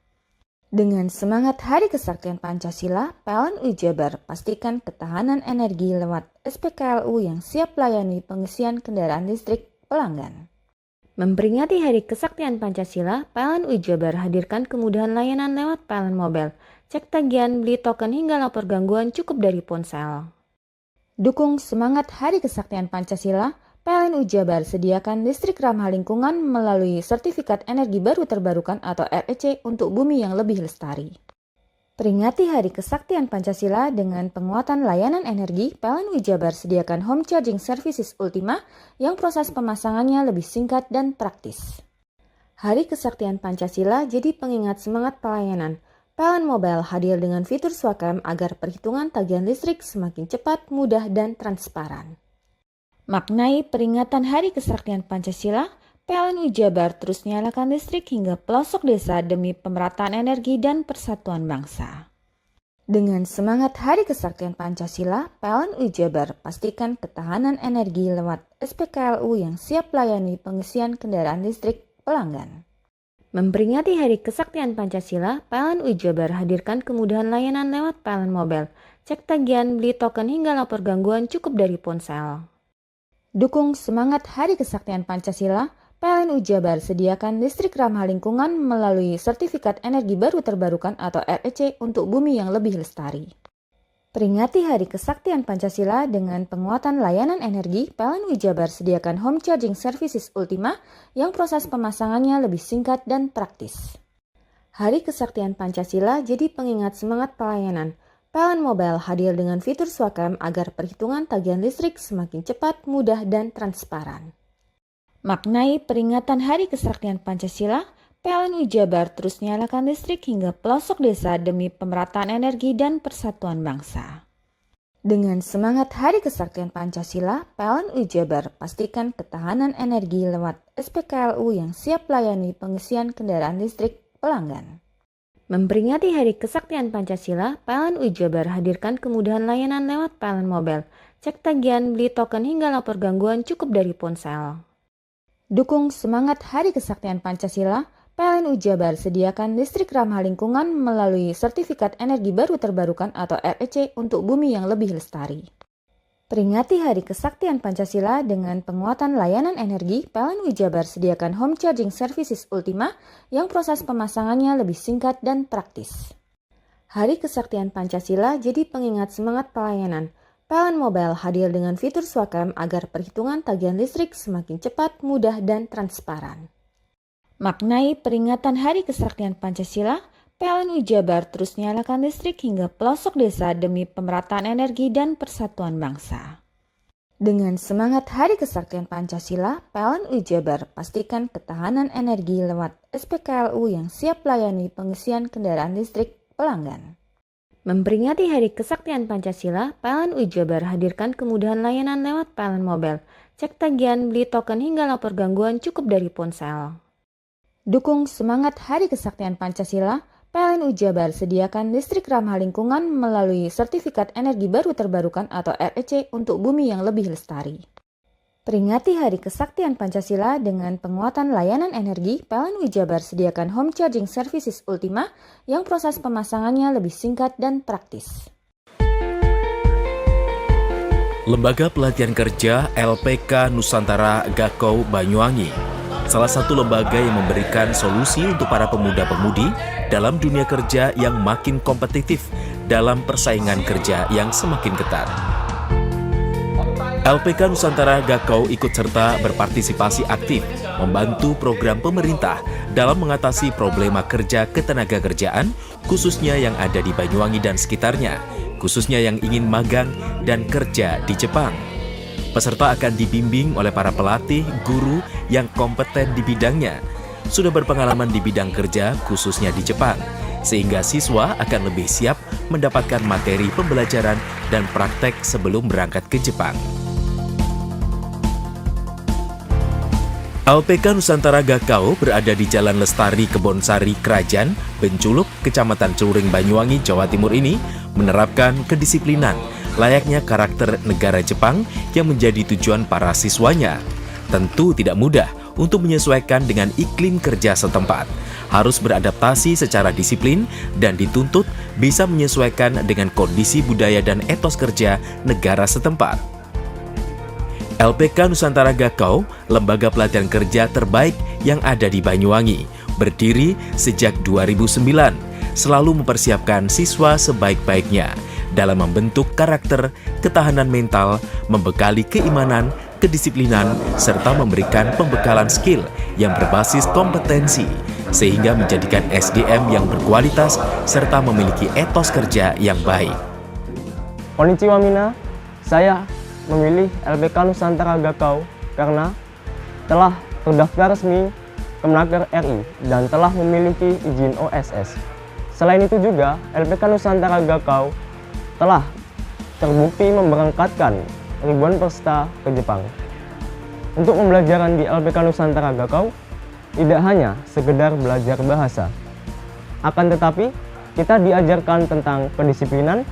Dengan semangat Hari Kesaktian Pancasila, PLN UI Jabar pastikan ketahanan energi lewat SPKLU yang siap melayani pengisian kendaraan listrik pelanggan. Memperingati Hari Kesaktian Pancasila, PLN UI Jabar hadirkan kemudahan layanan lewat PLN Mobile. cek tagihan, beli token hingga lapor gangguan cukup dari ponsel. Dukung semangat Hari Kesaktian Pancasila, PLN Jabar sediakan listrik ramah lingkungan melalui Sertifikat Energi Baru Terbarukan atau REC untuk bumi yang lebih lestari. Peringati Hari Kesaktian Pancasila dengan penguatan layanan energi, PLN Jabar sediakan home charging services Ultima yang proses pemasangannya lebih singkat dan praktis. Hari Kesaktian Pancasila jadi pengingat semangat pelayanan. PLN Mobile hadir dengan fitur Swakam agar perhitungan tagihan listrik semakin cepat, mudah, dan transparan. Maknai peringatan Hari Kesaktian Pancasila, PLN Jabar terus nyalakan listrik hingga pelosok desa demi pemerataan energi dan persatuan bangsa. Dengan semangat Hari Kesaktian Pancasila, PLN Jabar pastikan ketahanan energi lewat SPKLU yang siap layani pengisian kendaraan listrik pelanggan. Memperingati Hari Kesaktian Pancasila, PLN Jabar hadirkan kemudahan layanan lewat PLN Mobile, cek tagihan, beli token hingga lapor gangguan cukup dari ponsel. Dukung semangat Hari Kesaktian Pancasila, PLN Jabar sediakan listrik ramah lingkungan melalui Sertifikat Energi Baru Terbarukan atau REC untuk bumi yang lebih lestari. Peringati Hari Kesaktian Pancasila dengan penguatan layanan energi, PLN Jabar sediakan home charging services Ultima yang proses pemasangannya lebih singkat dan praktis. Hari Kesaktian Pancasila jadi pengingat semangat pelayanan. PLN Mobile hadir dengan fitur Swakam agar perhitungan tagihan listrik semakin cepat, mudah, dan transparan. Maknai peringatan Hari Kesaktian Pancasila, PLN Jabar terus nyalakan listrik hingga pelosok desa demi pemerataan energi dan persatuan bangsa. Dengan semangat Hari Kesaktian Pancasila, PLN Jabar pastikan ketahanan energi lewat SPKLU yang siap layani pengisian kendaraan listrik pelanggan. Memperingati Hari Kesaktian Pancasila, PLN Jabar hadirkan kemudahan layanan lewat PLN Mobile, cek tagihan, beli token hingga lapor gangguan cukup dari ponsel. Dukung semangat Hari Kesaktian Pancasila, PLN Jabar sediakan listrik ramah lingkungan melalui Sertifikat Energi Baru Terbarukan atau REC untuk bumi yang lebih lestari. Peringati Hari Kesaktian Pancasila dengan penguatan layanan energi, PLN Jabar sediakan home charging services Ultima yang proses pemasangannya lebih singkat dan praktis. Hari Kesaktian Pancasila jadi pengingat semangat pelayanan. PLN Mobile hadir dengan fitur Swakam agar perhitungan tagihan listrik semakin cepat, mudah, dan transparan. Maknai peringatan Hari Kesaktian Pancasila, PLN Jabar terus nyalakan listrik hingga pelosok desa demi pemerataan energi dan persatuan bangsa. Dengan semangat Hari Kesaktian Pancasila, PLN Jabar pastikan ketahanan energi lewat SPKLU yang siap layani pengisian kendaraan listrik pelanggan. Memperingati Hari Kesaktian Pancasila, PLN Jabar hadirkan kemudahan layanan lewat PLN Mobile, cek tagihan, beli token hingga lapor gangguan cukup dari ponsel. Dukung semangat Hari Kesaktian Pancasila, PLN Jabar sediakan listrik ramah lingkungan melalui Sertifikat Energi Baru Terbarukan atau REC untuk bumi yang lebih lestari. Peringati Hari Kesaktian Pancasila dengan penguatan layanan energi, PLN Jabar sediakan home charging services Ultima yang proses pemasangannya lebih singkat dan praktis. Lembaga Pelatihan Kerja LPK Nusantara Gakau Banyuwangi, salah satu lembaga yang memberikan solusi untuk para pemuda-pemudi dalam dunia kerja yang makin kompetitif dalam persaingan kerja yang semakin ketat. LPK Nusantara Gakau ikut serta berpartisipasi aktif membantu program pemerintah dalam mengatasi problema kerja ketenagakerjaan khususnya yang ada di Banyuwangi dan sekitarnya, khususnya yang ingin magang dan kerja di Jepang. Peserta akan dibimbing oleh para pelatih, guru yang kompeten di bidangnya, sudah berpengalaman di bidang kerja khususnya di Jepang, sehingga siswa akan lebih siap mendapatkan materi pembelajaran dan praktek sebelum berangkat ke Jepang. LPK Nusantara Gakau berada di Jalan Lestari Kebonsari Krajan, Benculuk, Kecamatan Celuring, Banyuwangi, Jawa Timur ini menerapkan kedisiplinan layaknya karakter negara Jepang yang menjadi tujuan para siswanya. Tentu tidak mudah untuk menyesuaikan dengan iklim kerja setempat. Harus beradaptasi secara disiplin dan dituntut bisa menyesuaikan dengan kondisi budaya dan etos kerja negara setempat. LPK Nusantara Gakau, lembaga pelatihan kerja terbaik yang ada di Banyuwangi, berdiri sejak 2009. selalu mempersiapkan siswa sebaik-baiknya dalam membentuk karakter, ketahanan mental, membekali keimanan, kedisiplinan, serta memberikan pembekalan skill yang berbasis kompetensi, sehingga menjadikan SDM yang berkualitas serta memiliki etos kerja yang baik. Konnichiwa Mina, saya memilih LPK Nusantara Gakau karena telah terdaftar resmi Kemenaker RI dan telah memiliki izin OSS. Selain itu juga, LPK Nusantara Gakau telah terbukti memberangkatkan ribuan peserta ke Jepang. Untuk pembelajaran di LPK Nusantara Gakau tidak hanya sekedar belajar bahasa, akan tetapi kita diajarkan tentang kedisiplinan,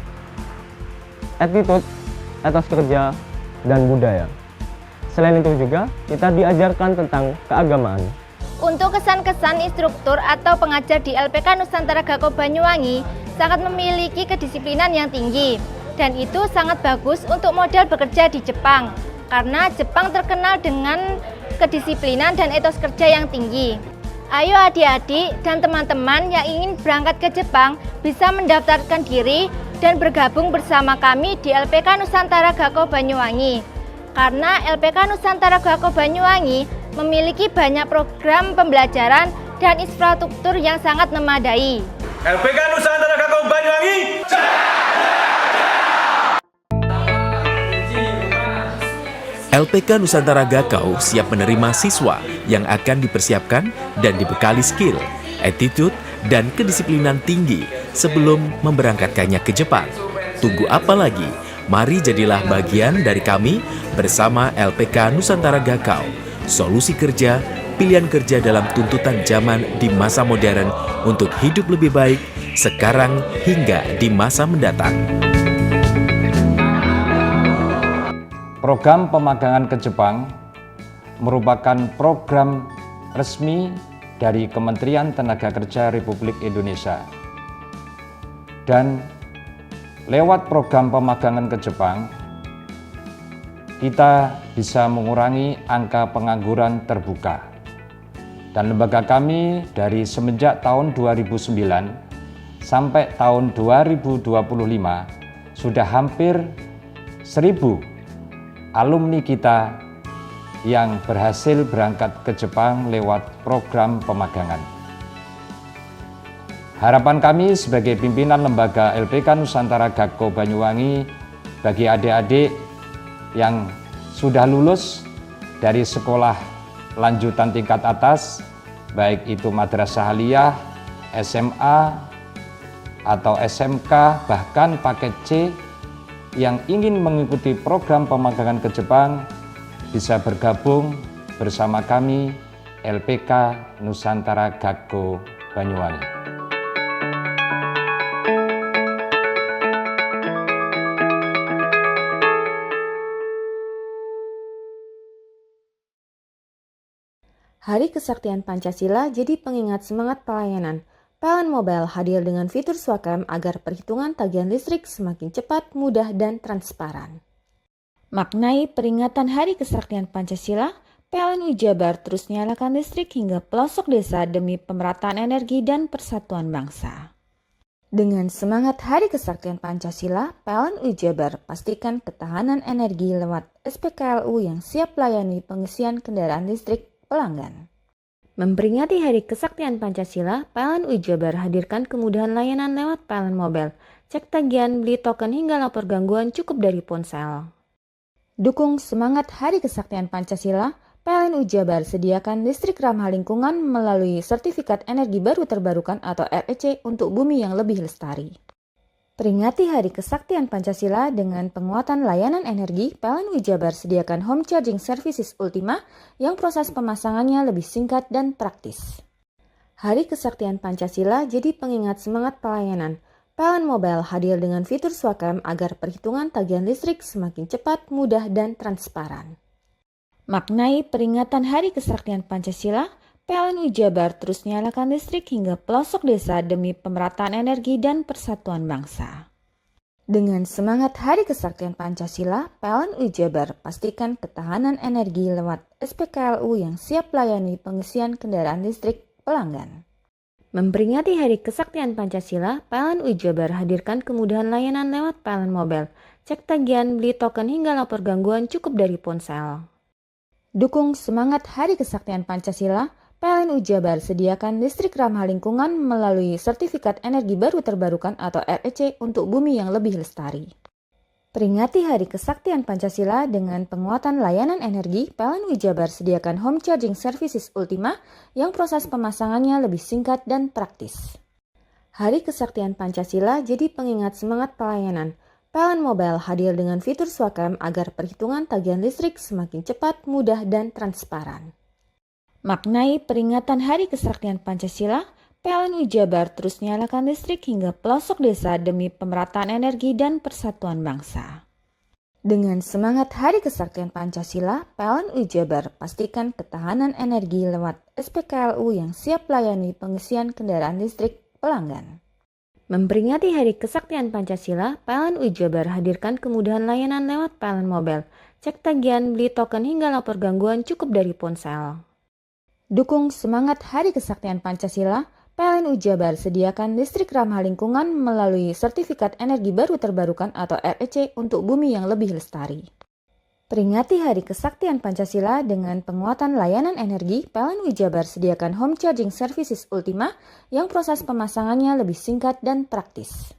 attitude, etos kerja, dan budaya. Selain itu juga kita diajarkan tentang keagamaan. Untuk kesan-kesan instruktur atau pengajar di LPK Nusantara Gakau Banyuwangi sangat memiliki kedisiplinan yang tinggi, dan itu sangat bagus untuk modal bekerja di Jepang karena Jepang terkenal dengan kedisiplinan dan etos kerja yang tinggi. Ayo adik-adik dan teman-teman yang ingin berangkat ke Jepang bisa mendaftarkan diri dan bergabung bersama kami di LPK Nusantara Gakau Banyuwangi. Karena LPK Nusantara Gakau Banyuwangi memiliki banyak program pembelajaran dan infrastruktur yang sangat memadai. LPK Nusantara Gakau Banyuwangi. LPK Nusantara Gakau siap menerima siswa yang akan dipersiapkan dan dibekali skill, attitude, dan kedisiplinan tinggi sebelum memberangkatkannya ke Jepang. Tunggu apa lagi? Mari jadilah bagian dari kami bersama LPK Nusantara Gakau. Solusi kerja, pilihan kerja dalam tuntutan zaman di masa modern untuk hidup lebih baik sekarang hingga di masa mendatang. Program pemagangan ke Jepang merupakan program resmi dari Kementerian Tenaga Kerja Republik Indonesia. Dan lewat program pemagangan ke Jepang, kita bisa mengurangi angka pengangguran terbuka. Dan lembaga kami dari semenjak tahun 2009 sampai tahun 2025 sudah hampir 1.000 alumni kita yang berhasil berangkat ke Jepang lewat program pemagangan. Harapan kami sebagai pimpinan lembaga LPK Nusantara Gakau Banyuwangi bagi adik-adik yang sudah lulus dari sekolah lanjutan tingkat atas, baik itu madrasah aliyah, SMA, atau SMK, bahkan paket C, yang ingin mengikuti program pemagangan ke Jepang bisa bergabung bersama kami LPK Nusantara Gakau Banyuwangi. Hari Kesaktian Pancasila jadi pengingat semangat pelayanan. PLN Mobile hadir dengan fitur Swakam agar perhitungan tagihan listrik semakin cepat, mudah, dan transparan. Maknai peringatan Hari Kesaktian Pancasila, PLN Jabar terus nyalakan listrik hingga pelosok desa demi pemerataan energi dan persatuan bangsa. Dengan semangat Hari Kesaktian Pancasila, PLN Jabar pastikan ketahanan energi lewat SPKLU yang siap melayani pengisian kendaraan listrik pelanggan. Memperingati Hari Kesaktian Pancasila, PLN Jabar hadirkan kemudahan layanan lewat PLN Mobile. Cek tagihan, beli token hingga lapor gangguan cukup dari ponsel. Dukung semangat Hari Kesaktian Pancasila, PLN Jabar sediakan listrik ramah lingkungan melalui Sertifikat Energi Baru Terbarukan atau REC untuk bumi yang lebih lestari. Peringati Hari Kesaktian Pancasila dengan penguatan layanan energi, PLN Jabar sediakan Home Charging Services Ultima yang proses pemasangannya lebih singkat dan praktis. Hari Kesaktian Pancasila jadi pengingat semangat pelayanan. PLN Mobile hadir dengan fitur Swakam agar perhitungan tagihan listrik semakin cepat, mudah, dan transparan. Maknai peringatan Hari Kesaktian Pancasila, PLN Jabar terus nyalakan listrik hingga pelosok desa demi pemerataan energi dan persatuan bangsa. Dengan semangat Hari Kesaktian Pancasila, PLN Jabar pastikan ketahanan energi lewat SPKLU yang siap melayani pengisian kendaraan listrik pelanggan. Memperingati Hari Kesaktian Pancasila, PLN UI Jabar hadirkan kemudahan layanan lewat PLN Mobile. Cek tagihan, beli token hingga lapor gangguan cukup dari ponsel. Dukung semangat Hari Kesaktian Pancasila, PLN UI Jabar sediakan listrik ramah lingkungan melalui Sertifikat Energi Baru Terbarukan atau REC untuk bumi yang lebih lestari. Peringati Hari Kesaktian Pancasila dengan penguatan layanan energi, PLN UI Jabar sediakan Home Charging Services Ultima yang proses pemasangannya lebih singkat dan praktis. Hari Kesaktian Pancasila jadi pengingat semangat pelayanan. PLN Mobile hadir dengan fitur Swakam agar perhitungan tagihan listrik semakin cepat, mudah, dan transparan. Maknai peringatan Hari Kesaktian Pancasila, PLN UI Jabar terus nyalakan listrik hingga pelosok desa demi pemerataan energi dan persatuan bangsa. Dengan semangat Hari Kesaktian Pancasila, PLN UI Jabar pastikan ketahanan energi lewat SPKLU yang siap layani pengisian kendaraan listrik pelanggan. Memperingati Hari Kesaktian Pancasila, PLN UI Jabar hadirkan kemudahan layanan lewat PLN Mobile. Cek tagihan, beli token hingga lapor gangguan cukup dari ponsel. Dukung semangat Hari Kesaktian Pancasila, PLN UI Jabar sediakan listrik ramah lingkungan melalui Sertifikat Energi Baru Terbarukan atau REC untuk bumi yang lebih lestari. Peringati Hari Kesaktian Pancasila dengan penguatan layanan energi, PLN UI Jabar sediakan Home Charging Services Ultima yang proses pemasangannya lebih singkat dan praktis.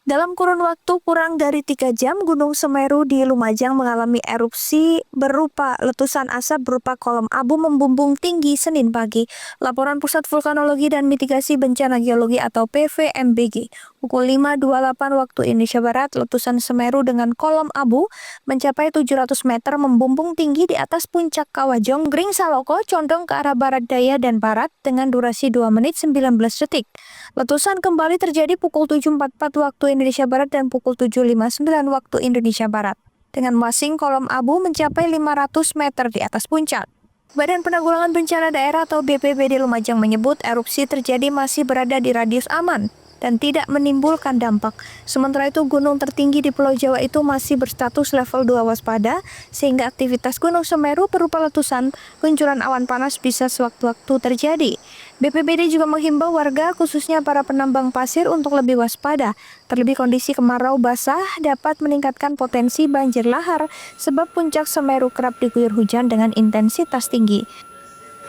Dalam kurun waktu kurang dari 3 jam, Gunung Semeru di Lumajang mengalami erupsi berupa letusan asap berupa kolom abu membumbung tinggi Senin pagi. Laporan Pusat Vulkanologi dan Mitigasi Bencana Geologi atau PVMBG. Pukul 5.28 waktu Indonesia Barat, letusan Semeru dengan kolom abu mencapai 700 meter membumbung tinggi di atas puncak Kawah Jonggring Saloko, condong ke arah barat daya dan barat dengan durasi 2 menit 19 detik. Letusan kembali terjadi pukul 7.44 waktu Indonesia Barat dan pukul 7.59 waktu Indonesia Barat, dengan masing kolom abu mencapai 500 meter di atas puncak. Badan Penanggulangan Bencana Daerah atau BPBD Lumajang menyebut erupsi terjadi masih berada di radius aman dan tidak menimbulkan dampak. Sementara itu, gunung tertinggi di Pulau Jawa itu masih berstatus level 2 waspada, sehingga aktivitas Gunung Semeru berupa letusan, guncuran awan panas bisa sewaktu-waktu terjadi. BPBD juga menghimbau warga, khususnya para penambang pasir, untuk lebih waspada. Terlebih kondisi kemarau basah dapat meningkatkan potensi banjir lahar, sebab puncak Semeru kerap diguyur hujan dengan intensitas tinggi.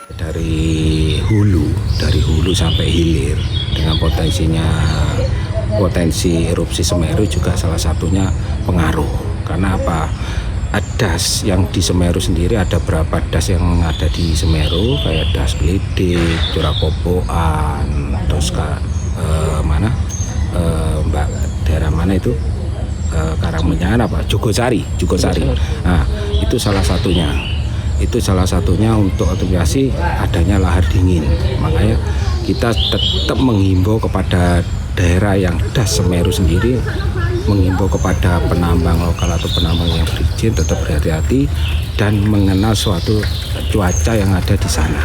Dari hulu sampai hilir dengan potensi erupsi Semeru juga salah satunya pengaruh. Karena apa? Das yang di Semeru sendiri ada berapa das yang ada di Semeru, kayak das Gelidik, Curah Koboan, terus daerah mana itu Karangmenyan apa Jogosari. Nah, itu salah satunya. Itu salah satunya untuk antisipasi adanya lahar dingin. Makanya kita tetap menghimbau kepada daerah yang das Semeru sendiri, menghimbau kepada penambang lokal atau penambang yang berizin tetap berhati-hati dan mengenal suatu cuaca yang ada di sana.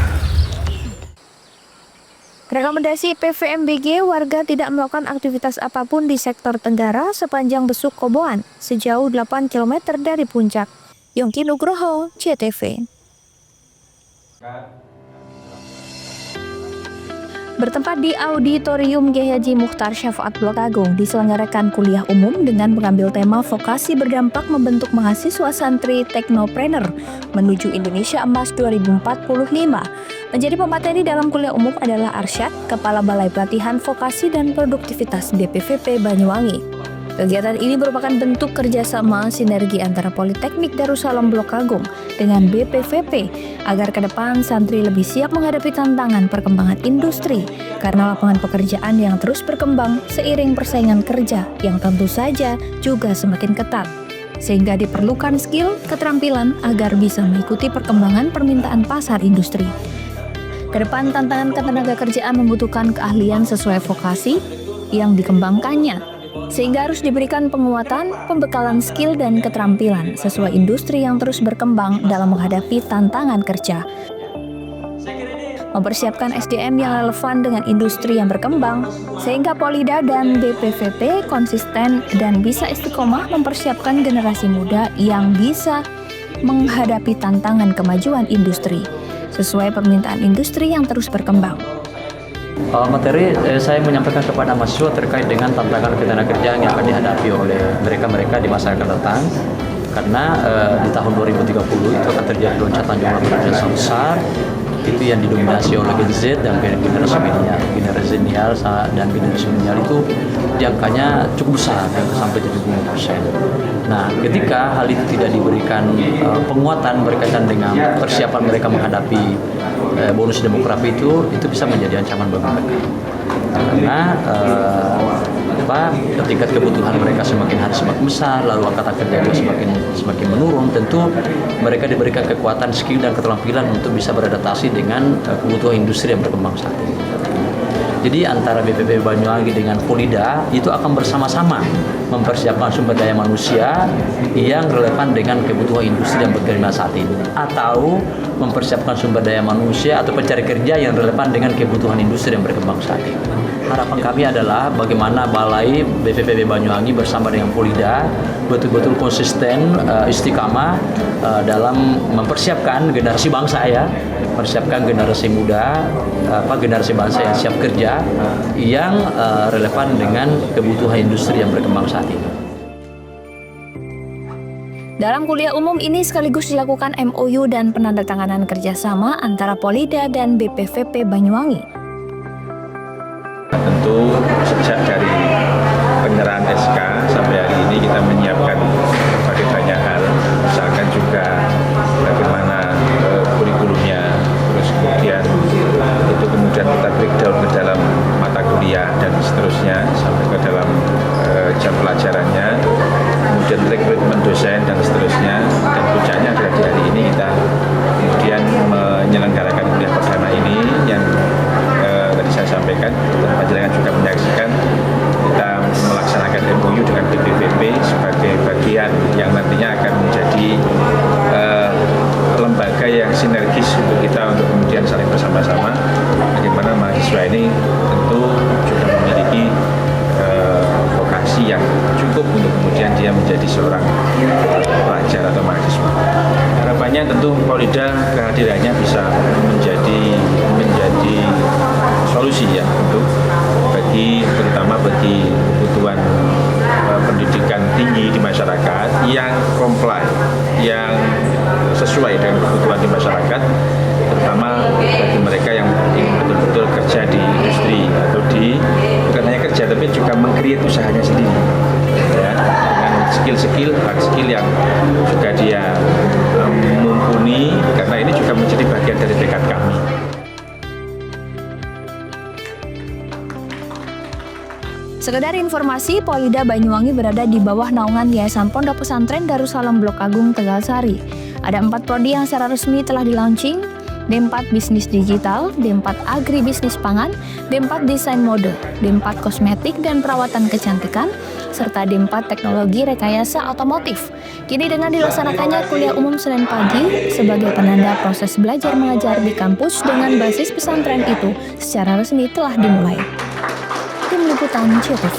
Rekomendasi PVMBG, warga tidak melakukan aktivitas apapun di sektor Tenggara sepanjang Besuk Koboan sejauh 8 km dari puncak. Yongki Nugroho, CTV. Bertempat di Auditorium Kiai Haji Muchtar Syafaat Blok Agung diselenggarakan kuliah umum dengan mengambil tema vokasi berdampak membentuk mahasiswa santri teknopreneur menuju Indonesia Emas 2045. Menjadi pemateri dalam kuliah umum adalah Arsyad, Kepala Balai Pelatihan Vokasi dan Produktivitas BPVP Banyuwangi. Kegiatan ini merupakan bentuk kerjasama sinergi antara Politeknik Darussalam Blok Agung dengan BPVP agar ke depan santri lebih siap menghadapi tantangan perkembangan industri karena lapangan pekerjaan yang terus berkembang seiring persaingan kerja yang tentu saja juga semakin ketat. Sehingga diperlukan skill, keterampilan agar bisa mengikuti perkembangan permintaan pasar industri. Ke depan tantangan ketenaga kerjaan membutuhkan keahlian sesuai vokasi yang dikembangkannya, sehingga harus diberikan penguatan, pembekalan skill dan keterampilan sesuai industri yang terus berkembang dalam menghadapi tantangan kerja. mempersiapkan SDM yang relevan dengan industri yang berkembang, sehingga Polida dan BPVP konsisten dan bisa istiqomah mempersiapkan generasi muda yang bisa menghadapi tantangan kemajuan industri, sesuai permintaan industri yang terus berkembang. Materi saya menyampaikan kepada mahasiswa terkait dengan tantangan ketenagakerjaan yang akan dihadapi oleh mereka di masa akan datang. Karena di tahun 2030 itu akan terjadi loncatan jumlah pekerja yang sangat besar, itu yang didominasi oleh Gen Z dan generasi milenial. Generasi milenial dan generasi milenial itu angkanya cukup besar, sampai 75%. Nah, ketika hal itu tidak diberikan penguatan berkaitan dengan persiapan mereka menghadapi bonus demografi itu bisa menjadi ancaman bagi mereka. Karena tingkat kebutuhan mereka semakin hari semakin besar, lalu angkatan kerja juga semakin menurun. Tentu mereka diberikan kekuatan, skill dan keterampilan untuk bisa beradaptasi dengan kebutuhan industri yang berkembang saat ini. Jadi antara BPP Banyuwangi dengan Polida itu akan bersama-sama mempersiapkan sumber daya manusia yang relevan dengan kebutuhan industri yang berkembang saat ini, atau mempersiapkan sumber daya manusia atau pencari kerja yang relevan dengan kebutuhan industri yang berkembang saat ini. Harapan kami adalah bagaimana Balai BPPB Banyuwangi bersama dengan Polida betul-betul konsisten, istiqamah dalam mempersiapkan generasi bangsa persiapkan generasi muda, generasi bangsa yang siap kerja, yang relevan dengan kebutuhan industri yang berkembang saat ini. Dalam kuliah umum ini sekaligus dilakukan MOU dan penandatanganan kerjasama antara Polida dan BPVP Banyuwangi. Tentu sejak dari penyerahan SK sampai hari ini kita menyiapkan berbagai banyak hal, misalkan juga bagaimana kurikulumnya, terus kemudian kita breakdown ke dalam mata kuliah dan seterusnya sampai ke dalam jam pelajarannya, kemudian rekrutmen dosen dan seterusnya, dan puncaknya adalah di hari ini kita kemudian menyelenggarakan kuliah perdana ini yang tadi saya sampaikan dan panjenengan juga menyaksikan. Kita melaksanakan MOU dengan BPVP sebagai bagian yang nantinya akan menjadi lembaga yang sinergis untuk kita untuk kemudian saling bersama-sama bagaimana mahasiswa ini tentu juga memiliki vokasi yang cukup untuk kemudian dia menjadi seorang pelajar atau mahasiswa. Harapannya tentu Polida kehadirannya bisa menjadi solusi untuk terutama bagi kebutuhan pendidikan tinggi di masyarakat yang comply, yang sesuai dengan kebutuhan di masyarakat, terutama bagi mereka yang ingin betul-betul kerja di industri atau bukan hanya kerja tapi juga meng-create usahanya sendiri ya, dengan skill yang juga dia mumpuni, karena ini juga menjadi bagian dari tekad kami. Sekedar informasi, Polida Banyuwangi berada di bawah naungan Yayasan Pondok Pesantren Darussalam Blok Agung Tegal Sari. Ada 4 prodi yang secara resmi telah di-launching, D4 Bisnis Digital, D4 Agribisnis Pangan, D4 Desain Mode, D4 Kosmetik dan Perawatan Kecantikan, serta D4 Teknologi Rekayasa Otomotif. Kini dengan dilaksanakannya kuliah umum Senin pagi sebagai penanda proses belajar mengajar di kampus dengan basis pesantren itu secara resmi telah dimulai. Tim Liputan JTV.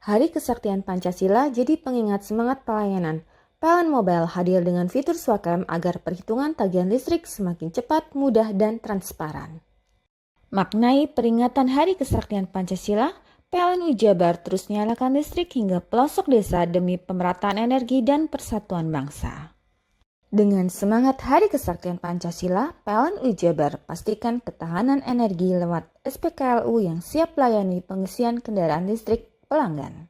Hari Kesaktian Pancasila jadi pengingat semangat pelayanan. PLN Mobile hadir dengan fitur Swakem agar perhitungan tagihan listrik semakin cepat, mudah, dan transparan. Maknai peringatan Hari Kesaktian Pancasila, PLN Jabar terus nyalakan listrik hingga pelosok desa demi pemerataan energi dan persatuan bangsa. Dengan semangat Hari Kesaktian Pancasila, PLN Jabar pastikan ketahanan energi lewat SPKLU yang siap melayani pengisian kendaraan listrik pelanggan.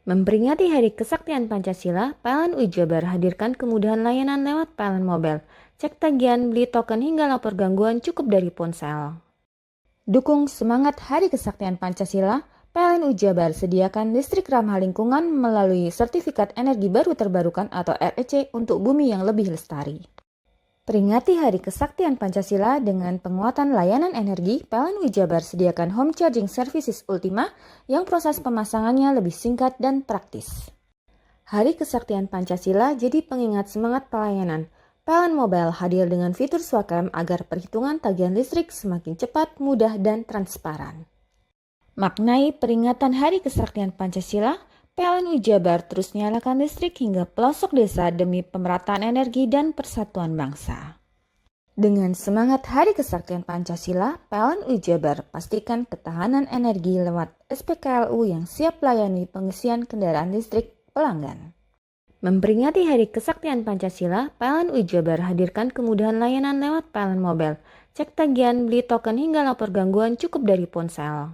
Memperingati Hari Kesaktian Pancasila, PLN Jabar hadirkan kemudahan layanan lewat PLN Mobile, cek tagihan, beli token hingga lapor gangguan cukup dari ponsel. Dukung semangat Hari Kesaktian Pancasila, PLN Jabar sediakan listrik ramah lingkungan melalui Sertifikat Energi Baru Terbarukan atau REC untuk bumi yang lebih lestari. Peringati Hari Kesaktian Pancasila dengan penguatan layanan energi, PLN Wijabar sediakan home charging services Ultima yang proses pemasangannya lebih singkat dan praktis. Hari Kesaktian Pancasila jadi pengingat semangat pelayanan. PLN Mobile hadir dengan fitur Swakam agar perhitungan tagihan listrik semakin cepat, mudah, dan transparan. Maknai peringatan Hari Kesaktian Pancasila, PLN Wijabar terus nyalakan listrik hingga pelosok desa demi pemerataan energi dan persatuan bangsa. Dengan semangat Hari Kesaktian Pancasila, PLN Wijabar pastikan ketahanan energi lewat SPKLU yang siap layani pengisian kendaraan listrik pelanggan. Memperingati Hari Kesaktian Pancasila, PLN Wijabar hadirkan kemudahan layanan lewat PLN Mobile, cek tagihan, beli token hingga lapor gangguan cukup dari ponsel.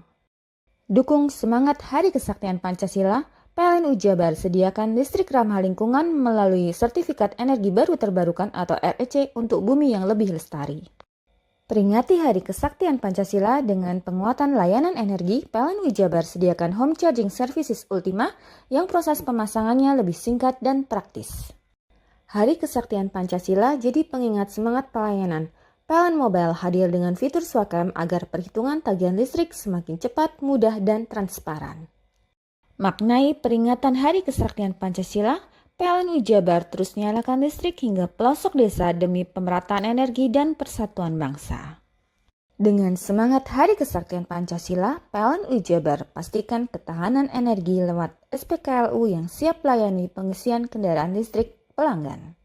Dukung semangat Hari Kesaktian Pancasila, PLN Wijabar sediakan listrik ramah lingkungan melalui sertifikat energi baru terbarukan atau REC untuk bumi yang lebih lestari. Peringati Hari Kesaktian Pancasila dengan penguatan layanan energi, PLN Wijabar sediakan home charging services Ultima yang proses pemasangannya lebih singkat dan praktis. Hari Kesaktian Pancasila jadi pengingat semangat pelayanan. PLN Mobile hadir dengan fitur Swakam agar perhitungan tagihan listrik semakin cepat, mudah, dan transparan. Maknai peringatan Hari Kesaktian Pancasila, PLN Wijabar terus nyalakan listrik hingga pelosok desa demi pemerataan energi dan persatuan bangsa. Dengan semangat Hari Kesaktian Pancasila, PLN Wijabar pastikan ketahanan energi lewat SPKLU yang siap layani pengisian kendaraan listrik pelanggan.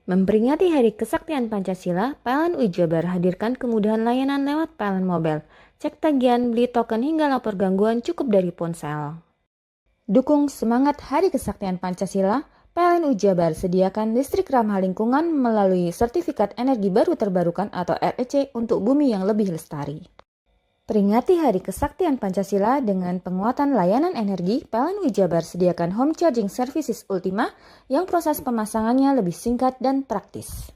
Memperingati Hari Kesaktian Pancasila, PLN Wijabar hadirkan kemudahan layanan lewat PLN Mobile, cek tagihan, beli token hingga lapor gangguan cukup dari ponsel. Dukung semangat Hari Kesaktian Pancasila, PLN Wijabar sediakan listrik ramah lingkungan melalui sertifikat energi baru terbarukan atau REC untuk bumi yang lebih lestari. Peringati Hari Kesaktian Pancasila dengan penguatan layanan energi, PLN Wijabar sediakan home charging services Ultima yang proses pemasangannya lebih singkat dan praktis.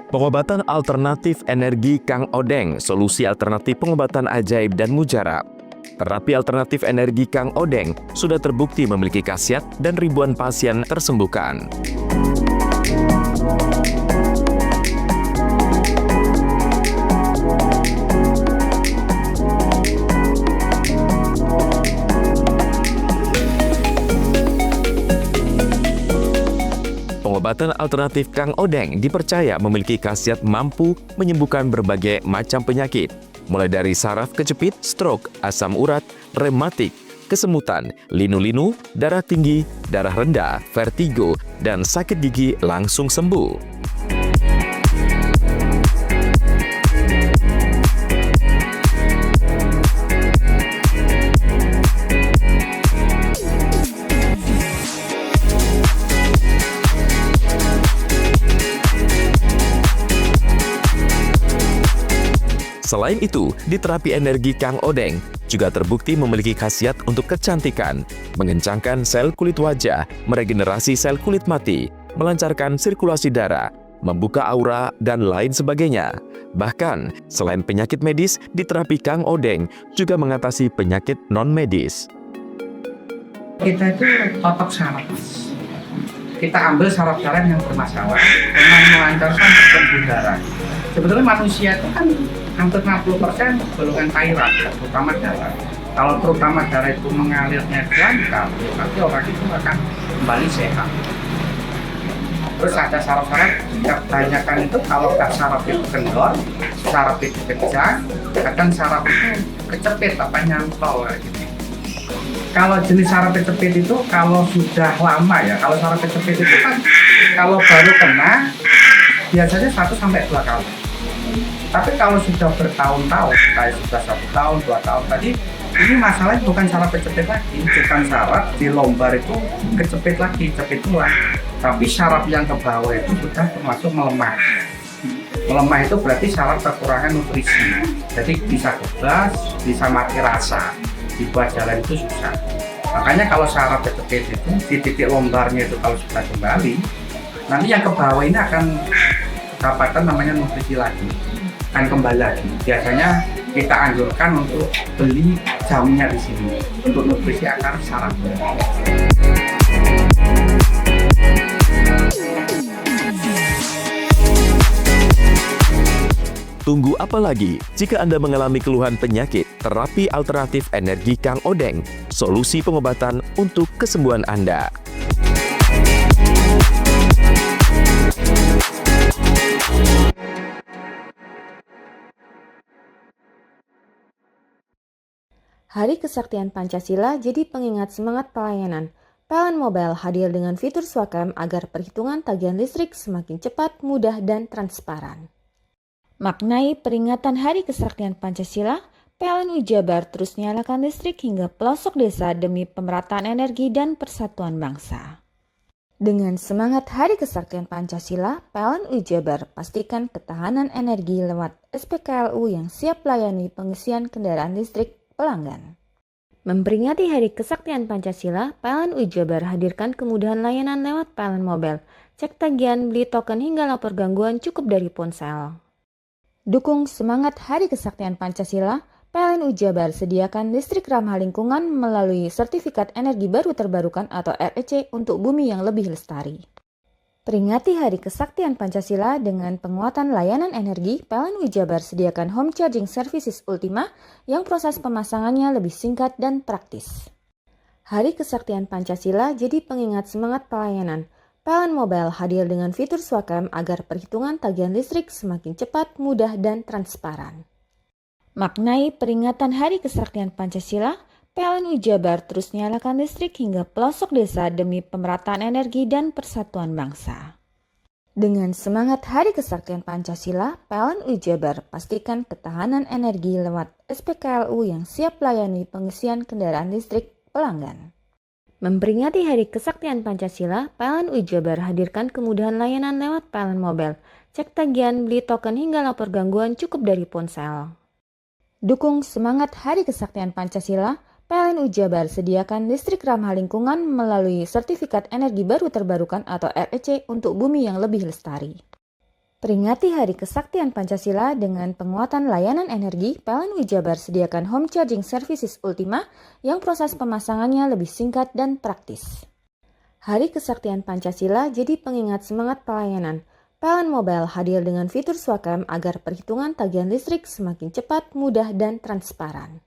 Pengobatan alternatif energi Kang Odeng, solusi alternatif pengobatan ajaib dan mujarab. Terapi alternatif energi Kang Odeng sudah terbukti memiliki khasiat dan ribuan pasien tersembuhkan. Pengobatan alternatif Kang Odeng dipercaya memiliki khasiat mampu menyembuhkan berbagai macam penyakit, mulai dari saraf kejepit, stroke, asam urat, rematik, kesemutan, linu-linu, darah tinggi, darah rendah, vertigo, dan sakit gigi langsung sembuh. Selain itu, di terapi energi Kang Odeng juga terbukti memiliki khasiat untuk kecantikan, mengencangkan sel kulit wajah, meregenerasi sel kulit mati, melancarkan sirkulasi darah, membuka aura, dan lain sebagainya. Bahkan, selain penyakit medis, di terapi Kang Odeng juga mengatasi penyakit non-medis. Kita itu totok saraf. Kita ambil saraf-saraf yang bermasalah dengan melancarkan pembuluh darah. Sebetulnya manusia itu kan hampir 60% golongan cairan, terutama darah. Kalau terutama darah itu mengalirnya lancar, berarti orang itu akan kembali sehat. Terus ada saraf-saraf, kebanyakan itu kalau saraf itu kendor, saraf itu pecah, kadang saraf itu kecepit, nyantol gitu. Kalau jenis saraf kecepit itu kalau sudah lama ya, kalau saraf kecepit itu kan kalau baru kena biasanya 1-2 kali. Tapi kalau sudah bertahun-tahun, kayak sudah 1 tahun, 2 tahun tadi, ini masalahnya bukan saraf kecepit lagi, bukan saraf di lombar itu kecepit lagi, cepit tulang. Tapi saraf yang ke bawah itu sudah termasuk melemah. Melemah itu berarti saraf kekurangan nutrisi. Jadi bisa kebas, bisa mati rasa, dibuat jalan itu susah. Makanya kalau saraf kecepit itu di titik lombarnya itu kalau sudah kembali, nanti yang ke bawah ini akan dapatkan namanya nutrisi lagi, akan kembali lagi. Biasanya kita anjurkan untuk beli jamunya di sini untuk nutrisi akar sarafnya. Tunggu apa lagi? Jika Anda mengalami keluhan penyakit, terapi alternatif energi Kang Odeng, solusi pengobatan untuk kesembuhan Anda. Hari Kesaktian Pancasila jadi pengingat semangat pelayanan. PLN Mobile hadir dengan fitur Swakam agar perhitungan tagihan listrik semakin cepat, mudah, dan transparan. Maknai peringatan Hari Kesaktian Pancasila, PLN Jabar terus nyalakan listrik hingga pelosok desa demi pemerataan energi dan persatuan bangsa. Dengan semangat Hari Kesaktian Pancasila, PLN Jabar pastikan ketahanan energi lewat SPKLU yang siap layani pengisian kendaraan listrik pelanggan. Memperingati Hari Kesaktian Pancasila, PLN Jabar hadirkan kemudahan layanan lewat PLN Mobile. Cek tagihan, beli token hingga lapor gangguan cukup dari ponsel. Dukung semangat Hari Kesaktian Pancasila, PLN Jabar sediakan listrik ramah lingkungan melalui Sertifikat Energi Baru Terbarukan atau REC untuk bumi yang lebih lestari. Peringati Hari Kesaktian Pancasila dengan penguatan layanan energi, PLN Jabar sediakan home charging services Ultima yang proses pemasangannya lebih singkat dan praktis. Hari Kesaktian Pancasila jadi pengingat semangat pelayanan. PLN Mobile hadir dengan fitur Swakam agar perhitungan tagihan listrik semakin cepat, mudah, dan transparan. Maknai peringatan Hari Kesaktian Pancasila, PLN Jabar terus nyalakan listrik hingga pelosok desa demi pemerataan energi dan persatuan bangsa. Dengan semangat Hari Kesaktian Pancasila, PLN Jabar pastikan ketahanan energi lewat SPKLU yang siap layani pengisian kendaraan listrik pelanggan. Memperingati Hari Kesaktian Pancasila, PLN Jabar hadirkan kemudahan layanan lewat PLN Mobile. Cek tagihan, beli token hingga lapor gangguan cukup dari ponsel. Dukung semangat Hari Kesaktian Pancasila, PLN Jabar sediakan listrik ramah lingkungan melalui Sertifikat Energi Baru Terbarukan atau REC untuk bumi yang lebih lestari. Peringati Hari Kesaktian Pancasila dengan penguatan layanan energi, PLN Jabar sediakan home charging services Ultima yang proses pemasangannya lebih singkat dan praktis. Hari Kesaktian Pancasila jadi pengingat semangat pelayanan. PLN Mobile hadir dengan fitur Swakam agar perhitungan tagihan listrik semakin cepat, mudah, dan transparan.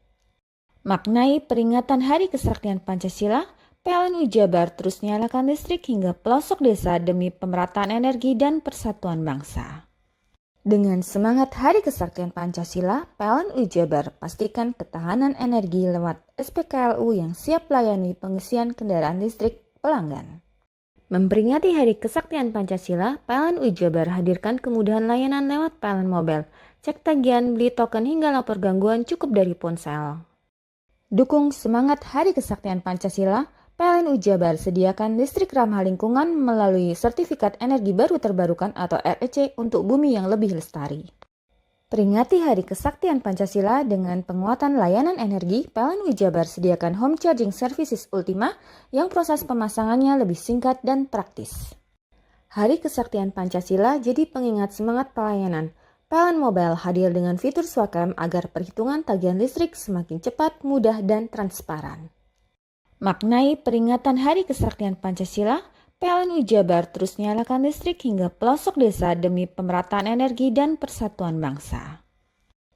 Maknai peringatan Hari Kesaktian Pancasila, PLN Jabar terus nyalakan listrik hingga pelosok desa demi pemerataan energi dan persatuan bangsa. Dengan semangat Hari Kesaktian Pancasila, PLN Jabar pastikan ketahanan energi lewat SPKLU yang siap layani pengisian kendaraan listrik pelanggan. Memperingati Hari Kesaktian Pancasila, PLN Jabar hadirkan kemudahan layanan lewat PLN Mobile. Cek tagihan, beli token hingga lapor gangguan cukup dari ponsel. Dukung semangat Hari Kesaktian Pancasila, PLN Jabar sediakan listrik ramah lingkungan melalui Sertifikat Energi Baru Terbarukan atau REC untuk bumi yang lebih lestari. Peringati Hari Kesaktian Pancasila dengan penguatan layanan energi, PLN Jabar sediakan home charging services Ultima yang proses pemasangannya lebih singkat dan praktis. Hari Kesaktian Pancasila jadi pengingat semangat pelayanan. PLN Mobile hadir dengan fitur Swakam agar perhitungan tagihan listrik semakin cepat, mudah, dan transparan. Maknai peringatan Hari Kesaktian Pancasila, PLN Jabar terus nyalakan listrik hingga pelosok desa demi pemerataan energi dan persatuan bangsa.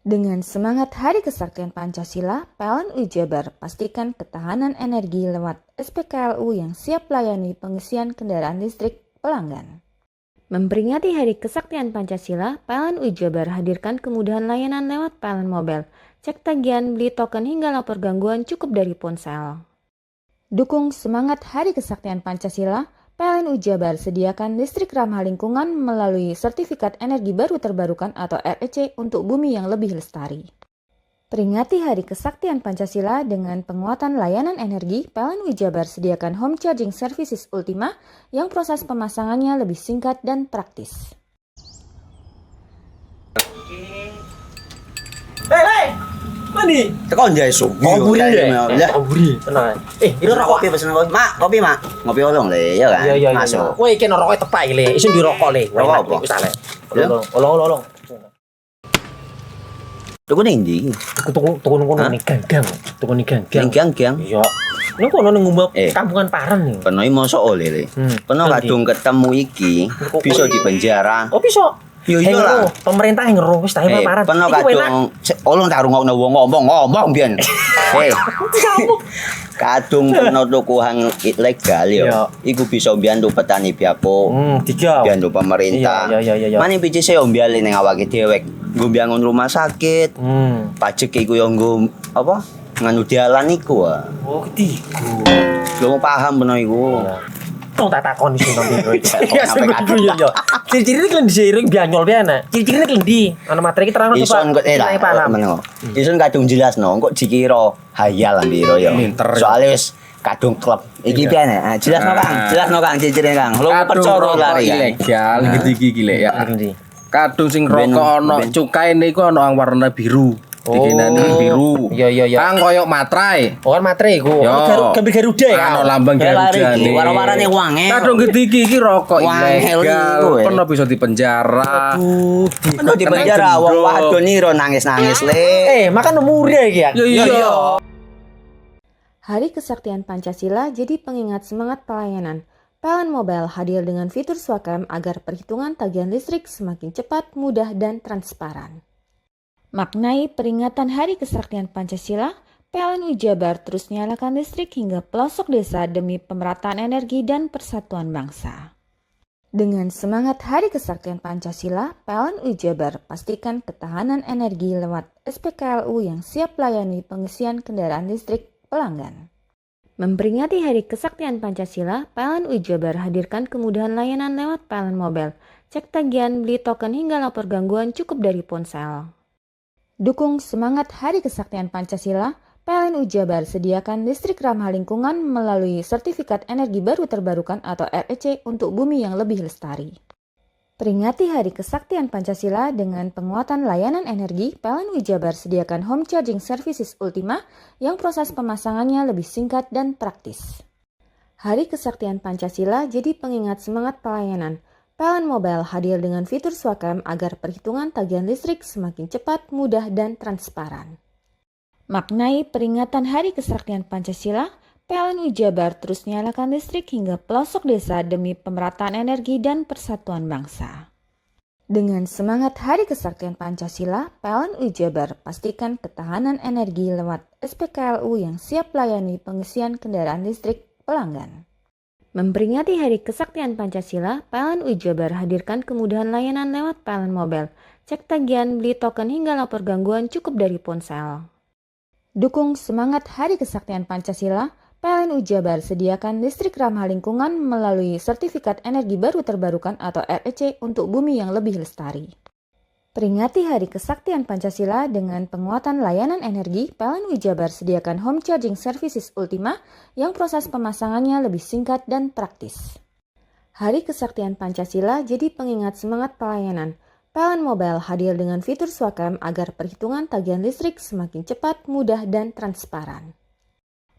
Dengan semangat Hari Kesaktian Pancasila, PLN Jabar pastikan ketahanan energi lewat SPKLU yang siap layani pengisian kendaraan listrik pelanggan. Memperingati Hari Kesaktian Pancasila, PLN Jabar hadirkan kemudahan layanan lewat PLN Mobile. Cek tagihan, beli token hingga lapor gangguan cukup dari ponsel. Dukung semangat Hari Kesaktian Pancasila, PLN Jabar sediakan listrik ramah lingkungan melalui Sertifikat Energi Baru Terbarukan atau REC untuk bumi yang lebih lestari. Peringati Hari Kesaktian Pancasila dengan penguatan layanan energi, PLN Jabar sediakan home charging services Ultima yang proses pemasangannya lebih singkat dan praktis. Hei! Mandi. Tekan jaya su. Ngoburi deh. Ngoburi. Tenang. Ini rokok kopi pesen kopi. Mak, kopi mak. Ngopi olong le, ya kan? Iya. Masuk. Kowe iki rokok tepak le, isin dirokok le. Rokok apa? Wis ale. Olong. Tuku ning ndi? Tuku ngono ning gang-gang. Tuku ning gang-gang. Gang-gang. Iya. Ning kono ning ngombe kampungan Paren nih. Peno mosok oleh le. Peno kadung ketemu iki bisa dipenjara. Oh bisa. Yo iya lah. Pemerintah yang ngeru wis ta Paren. Peno kadung ulun tak rungokno wong ngomong biyen. Kadung peno tuku hang ilegal yo. Iku bisa mbiyantu petani biako. Mbiyantu pemerintah. Iya. Mane pici se ombyale ning awake dhewek. Nggo mbiyangun rumah sakit. Pajak iku yo nggo apa? Nganu dalan iku. Oh, ketiku. Lu paham peno iku. Tong tak takoni sing nang biro iki. Ya yo. Ciri-ciri klendi seiring bianyol piye Ciri-ciri klendi. Ana materi iki terang coba. Ison kok meneng. Ison kadung jelasno kok dikira hayal biro yo. Soale wis kadung klub. Iki piye nek? Jelasno Kang, ciri-cirine Kang. Lu percaya lari ilegal iki lek ya. Kadung sing rokok ana cukae niku ana warna biru. Dikenani biru. Iya. Kang koyo materai. Oh, kan materai iku. Gambar Garuda ya. Ana lambang Garuda. Warna-warnane wange. Kadung iki rokok ilegal. Pernah bisa dipenjara. Pernah dipenjara wong wadon iro nangis-nangis le. Makan umure iki ya. Iya. Hari Kesaktian Pancasila jadi pengingat semangat pelayanan. PLN Mobile hadir dengan fitur Swakam agar perhitungan tagihan listrik semakin cepat, mudah, dan transparan. Maknai peringatan Hari Kesaktian Pancasila, PLN Jabar terus nyalakan listrik hingga pelosok desa demi pemerataan energi dan persatuan bangsa. Dengan semangat Hari Kesaktian Pancasila, PLN Jabar pastikan ketahanan energi lewat SPKLU yang siap melayani pengisian kendaraan listrik pelanggan. Memperingati Hari Kesaktian Pancasila, PLN Jabar hadirkan kemudahan layanan lewat PLN Mobile. Cek tagihan, beli token hingga lapor gangguan cukup dari ponsel. Dukung semangat Hari Kesaktian Pancasila, PLN Jabar sediakan listrik ramah lingkungan melalui Sertifikat Energi Baru Terbarukan atau REC untuk bumi yang lebih lestari. Peringati Hari Kesaktian Pancasila dengan penguatan layanan energi, PLN Jabar sediakan home charging services Ultima yang proses pemasangannya lebih singkat dan praktis. Hari Kesaktian Pancasila jadi pengingat semangat pelayanan. PLN Mobile hadir dengan fitur Swakam agar perhitungan tagihan listrik semakin cepat, mudah, dan transparan. Maknai peringatan Hari Kesaktian Pancasila, PLN Jabar terus nyalakan listrik hingga pelosok desa demi pemerataan energi dan persatuan bangsa. Dengan semangat Hari Kesaktian Pancasila, PLN Jabar pastikan ketahanan energi lewat SPKLU yang siap melayani pengisian kendaraan listrik pelanggan. Memperingati Hari Kesaktian Pancasila, PLN Jabar hadirkan kemudahan layanan lewat PLN Mobile. Cek tagihan, beli token hingga lapor gangguan cukup dari ponsel. Dukung semangat Hari Kesaktian Pancasila, PLN Jabar sediakan listrik ramah lingkungan melalui Sertifikat Energi Baru Terbarukan atau REC untuk bumi yang lebih lestari. Peringati Hari Kesaktian Pancasila dengan penguatan layanan energi, PLN Jabar sediakan home charging services Ultima yang proses pemasangannya lebih singkat dan praktis. Hari Kesaktian Pancasila jadi pengingat semangat pelayanan. PLN Mobile hadir dengan fitur Swakam agar perhitungan tagihan listrik semakin cepat, mudah, dan transparan.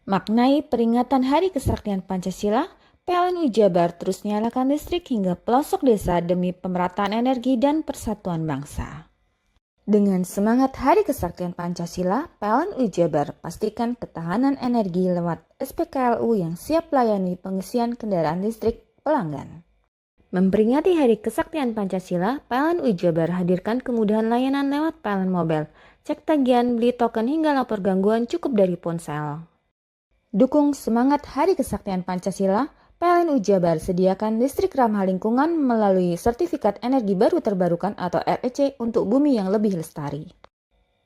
Maknai peringatan Hari Kesaktian Pancasila, PLN Jabar terus nyalakan listrik hingga pelosok desa demi pemerataan energi dan persatuan bangsa. Dengan semangat Hari Kesaktian Pancasila, PLN Jabar pastikan ketahanan energi lewat SPKLU yang siap melayani pengisian kendaraan listrik pelanggan. Memperingati Hari Kesaktian Pancasila, PLN Jabar hadirkan kemudahan layanan lewat PLN Mobile. Cek tagihan, beli token hingga lapor gangguan cukup dari ponsel. Dukung semangat Hari Kesaktian Pancasila, PLN Jabar sediakan listrik ramah lingkungan melalui Sertifikat Energi Baru Terbarukan atau REC untuk bumi yang lebih lestari.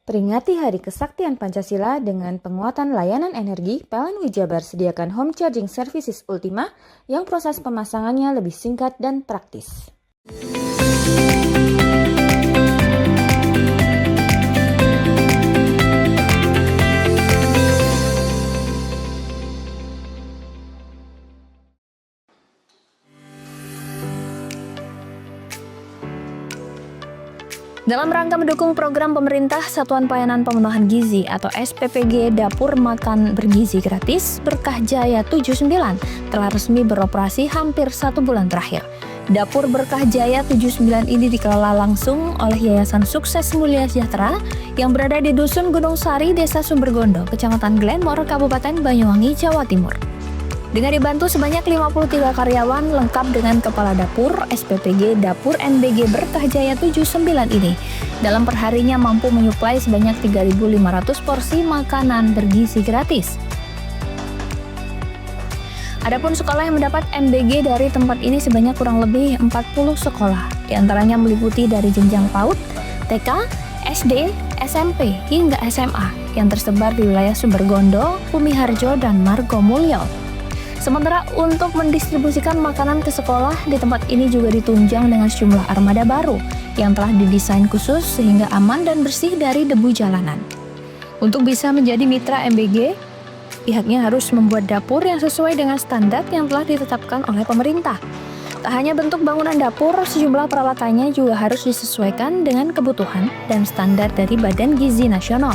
Peringati Hari Kesaktian Pancasila dengan penguatan layanan energi, PLN Jabar sediakan home charging services Ultima yang proses pemasangannya lebih singkat dan praktis. Dalam rangka mendukung program pemerintah Satuan Pelayanan Pemenuhan Gizi atau SPPG Dapur Makan Bergizi Gratis Berkah Jaya 79 telah resmi beroperasi hampir 1 bulan terakhir. Dapur Berkah Jaya 79 ini dikelola langsung oleh Yayasan Sukses Mulia Sejahtera yang berada di Dusun Gunung Sari, Desa Sumbergondo, Kecamatan Glenmore, Kabupaten Banyuwangi, Jawa Timur. Dengan dibantu sebanyak 53 karyawan lengkap dengan kepala dapur, SPPG Dapur NBG Berkah Jaya 79 ini dalam perharinya mampu menyuplai sebanyak 3.500 porsi makanan bergizi gratis. Adapun sekolah yang mendapat MBG dari tempat ini sebanyak kurang lebih 40 sekolah, diantaranya meliputi dari jenjang PAUD, TK, SD, SMP, hingga SMA yang tersebar di wilayah Sumbergondo, Bumiharjo, dan Margomulyo. Sementara untuk mendistribusikan makanan ke sekolah, di tempat ini juga ditunjang dengan sejumlah armada baru yang telah didesain khusus sehingga aman dan bersih dari debu jalanan. Untuk bisa menjadi mitra MBG, pihaknya harus membuat dapur yang sesuai dengan standar yang telah ditetapkan oleh pemerintah. Tak hanya bentuk bangunan dapur, sejumlah peralatannya juga harus disesuaikan dengan kebutuhan dan standar dari Badan Gizi Nasional.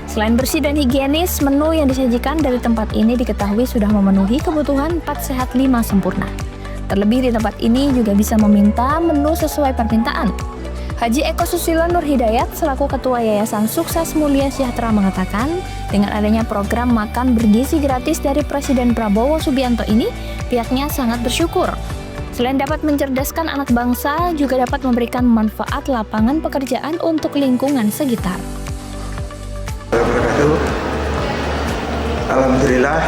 Selain bersih dan higienis, menu yang disajikan dari tempat ini diketahui sudah memenuhi kebutuhan 4 sehat 5 sempurna. Terlebih di tempat ini juga bisa meminta menu sesuai permintaan. Haji Eko Susilo Nur Hidayat selaku Ketua Yayasan Sukses Mulia Sejahtera mengatakan, dengan adanya program makan bergizi gratis dari Presiden Prabowo Subianto ini, pihaknya sangat bersyukur. Selain dapat mencerdaskan anak bangsa, juga dapat memberikan manfaat lapangan pekerjaan untuk lingkungan sekitar. Alhamdulillah,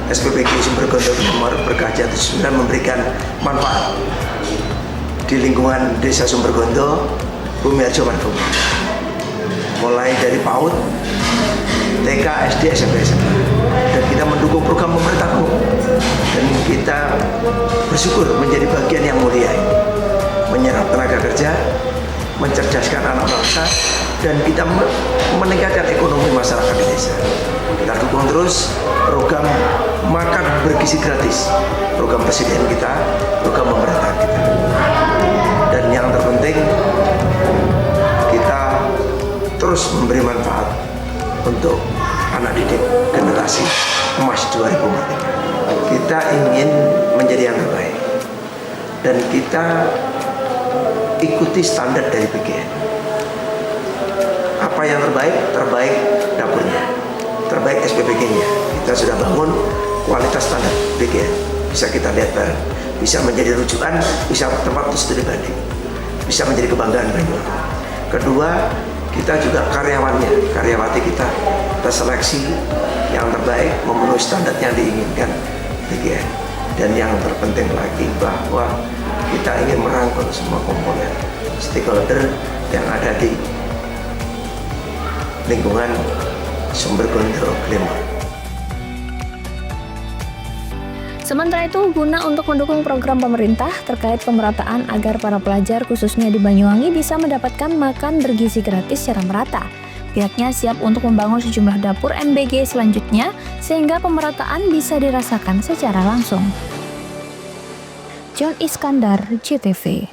SPPG Sumbergondo Nomor Berkah Jaya 79 memberikan manfaat di lingkungan Desa Sumbergondo, Bumiharjo, Margomulyo. Mulai dari PAUD, TK, SD, SMP, SMA. Dan kita mendukung program pemerintahku. Dan kita bersyukur menjadi bagian yang mulia ini. Menyerap tenaga kerja, mencerdaskan anak bangsa, dan kita meningkatkan ekonomi masyarakat di desa. Kita dukung terus program makan bergizi gratis, program presiden kita, program pemerintah kita. Dan yang terpenting, kita terus memberi manfaat untuk anak didik generasi emas 2043. Kita ingin menjadi yang terbaik, dan kita ikuti standar dari BGN. Apa yang terbaik? Terbaik dapurnya, terbaik SPPG-nya. Kita sudah bangun kualitas standar BGN. Bisa kita lihat bareng, bisa menjadi rujukan, bisa tempat untuk studi banding, bisa menjadi kebanggaan Banyuwangi. Kedua, kita juga karyawannya, karyawati kita seleksi yang terbaik, memenuhi standar yang diinginkan BGN. Dan yang terpenting lagi bahwa kita ingin merangkul semua komponen stakeholder yang ada di lingkungan Sumbergondo, Glenmore. Sementara itu, guna untuk mendukung program pemerintah terkait pemerataan agar para pelajar khususnya di Banyuwangi bisa mendapatkan makan bergizi gratis secara merata, pihaknya siap untuk membangun sejumlah dapur MBG selanjutnya sehingga pemerataan bisa dirasakan secara langsung. John Iskandar, JTV.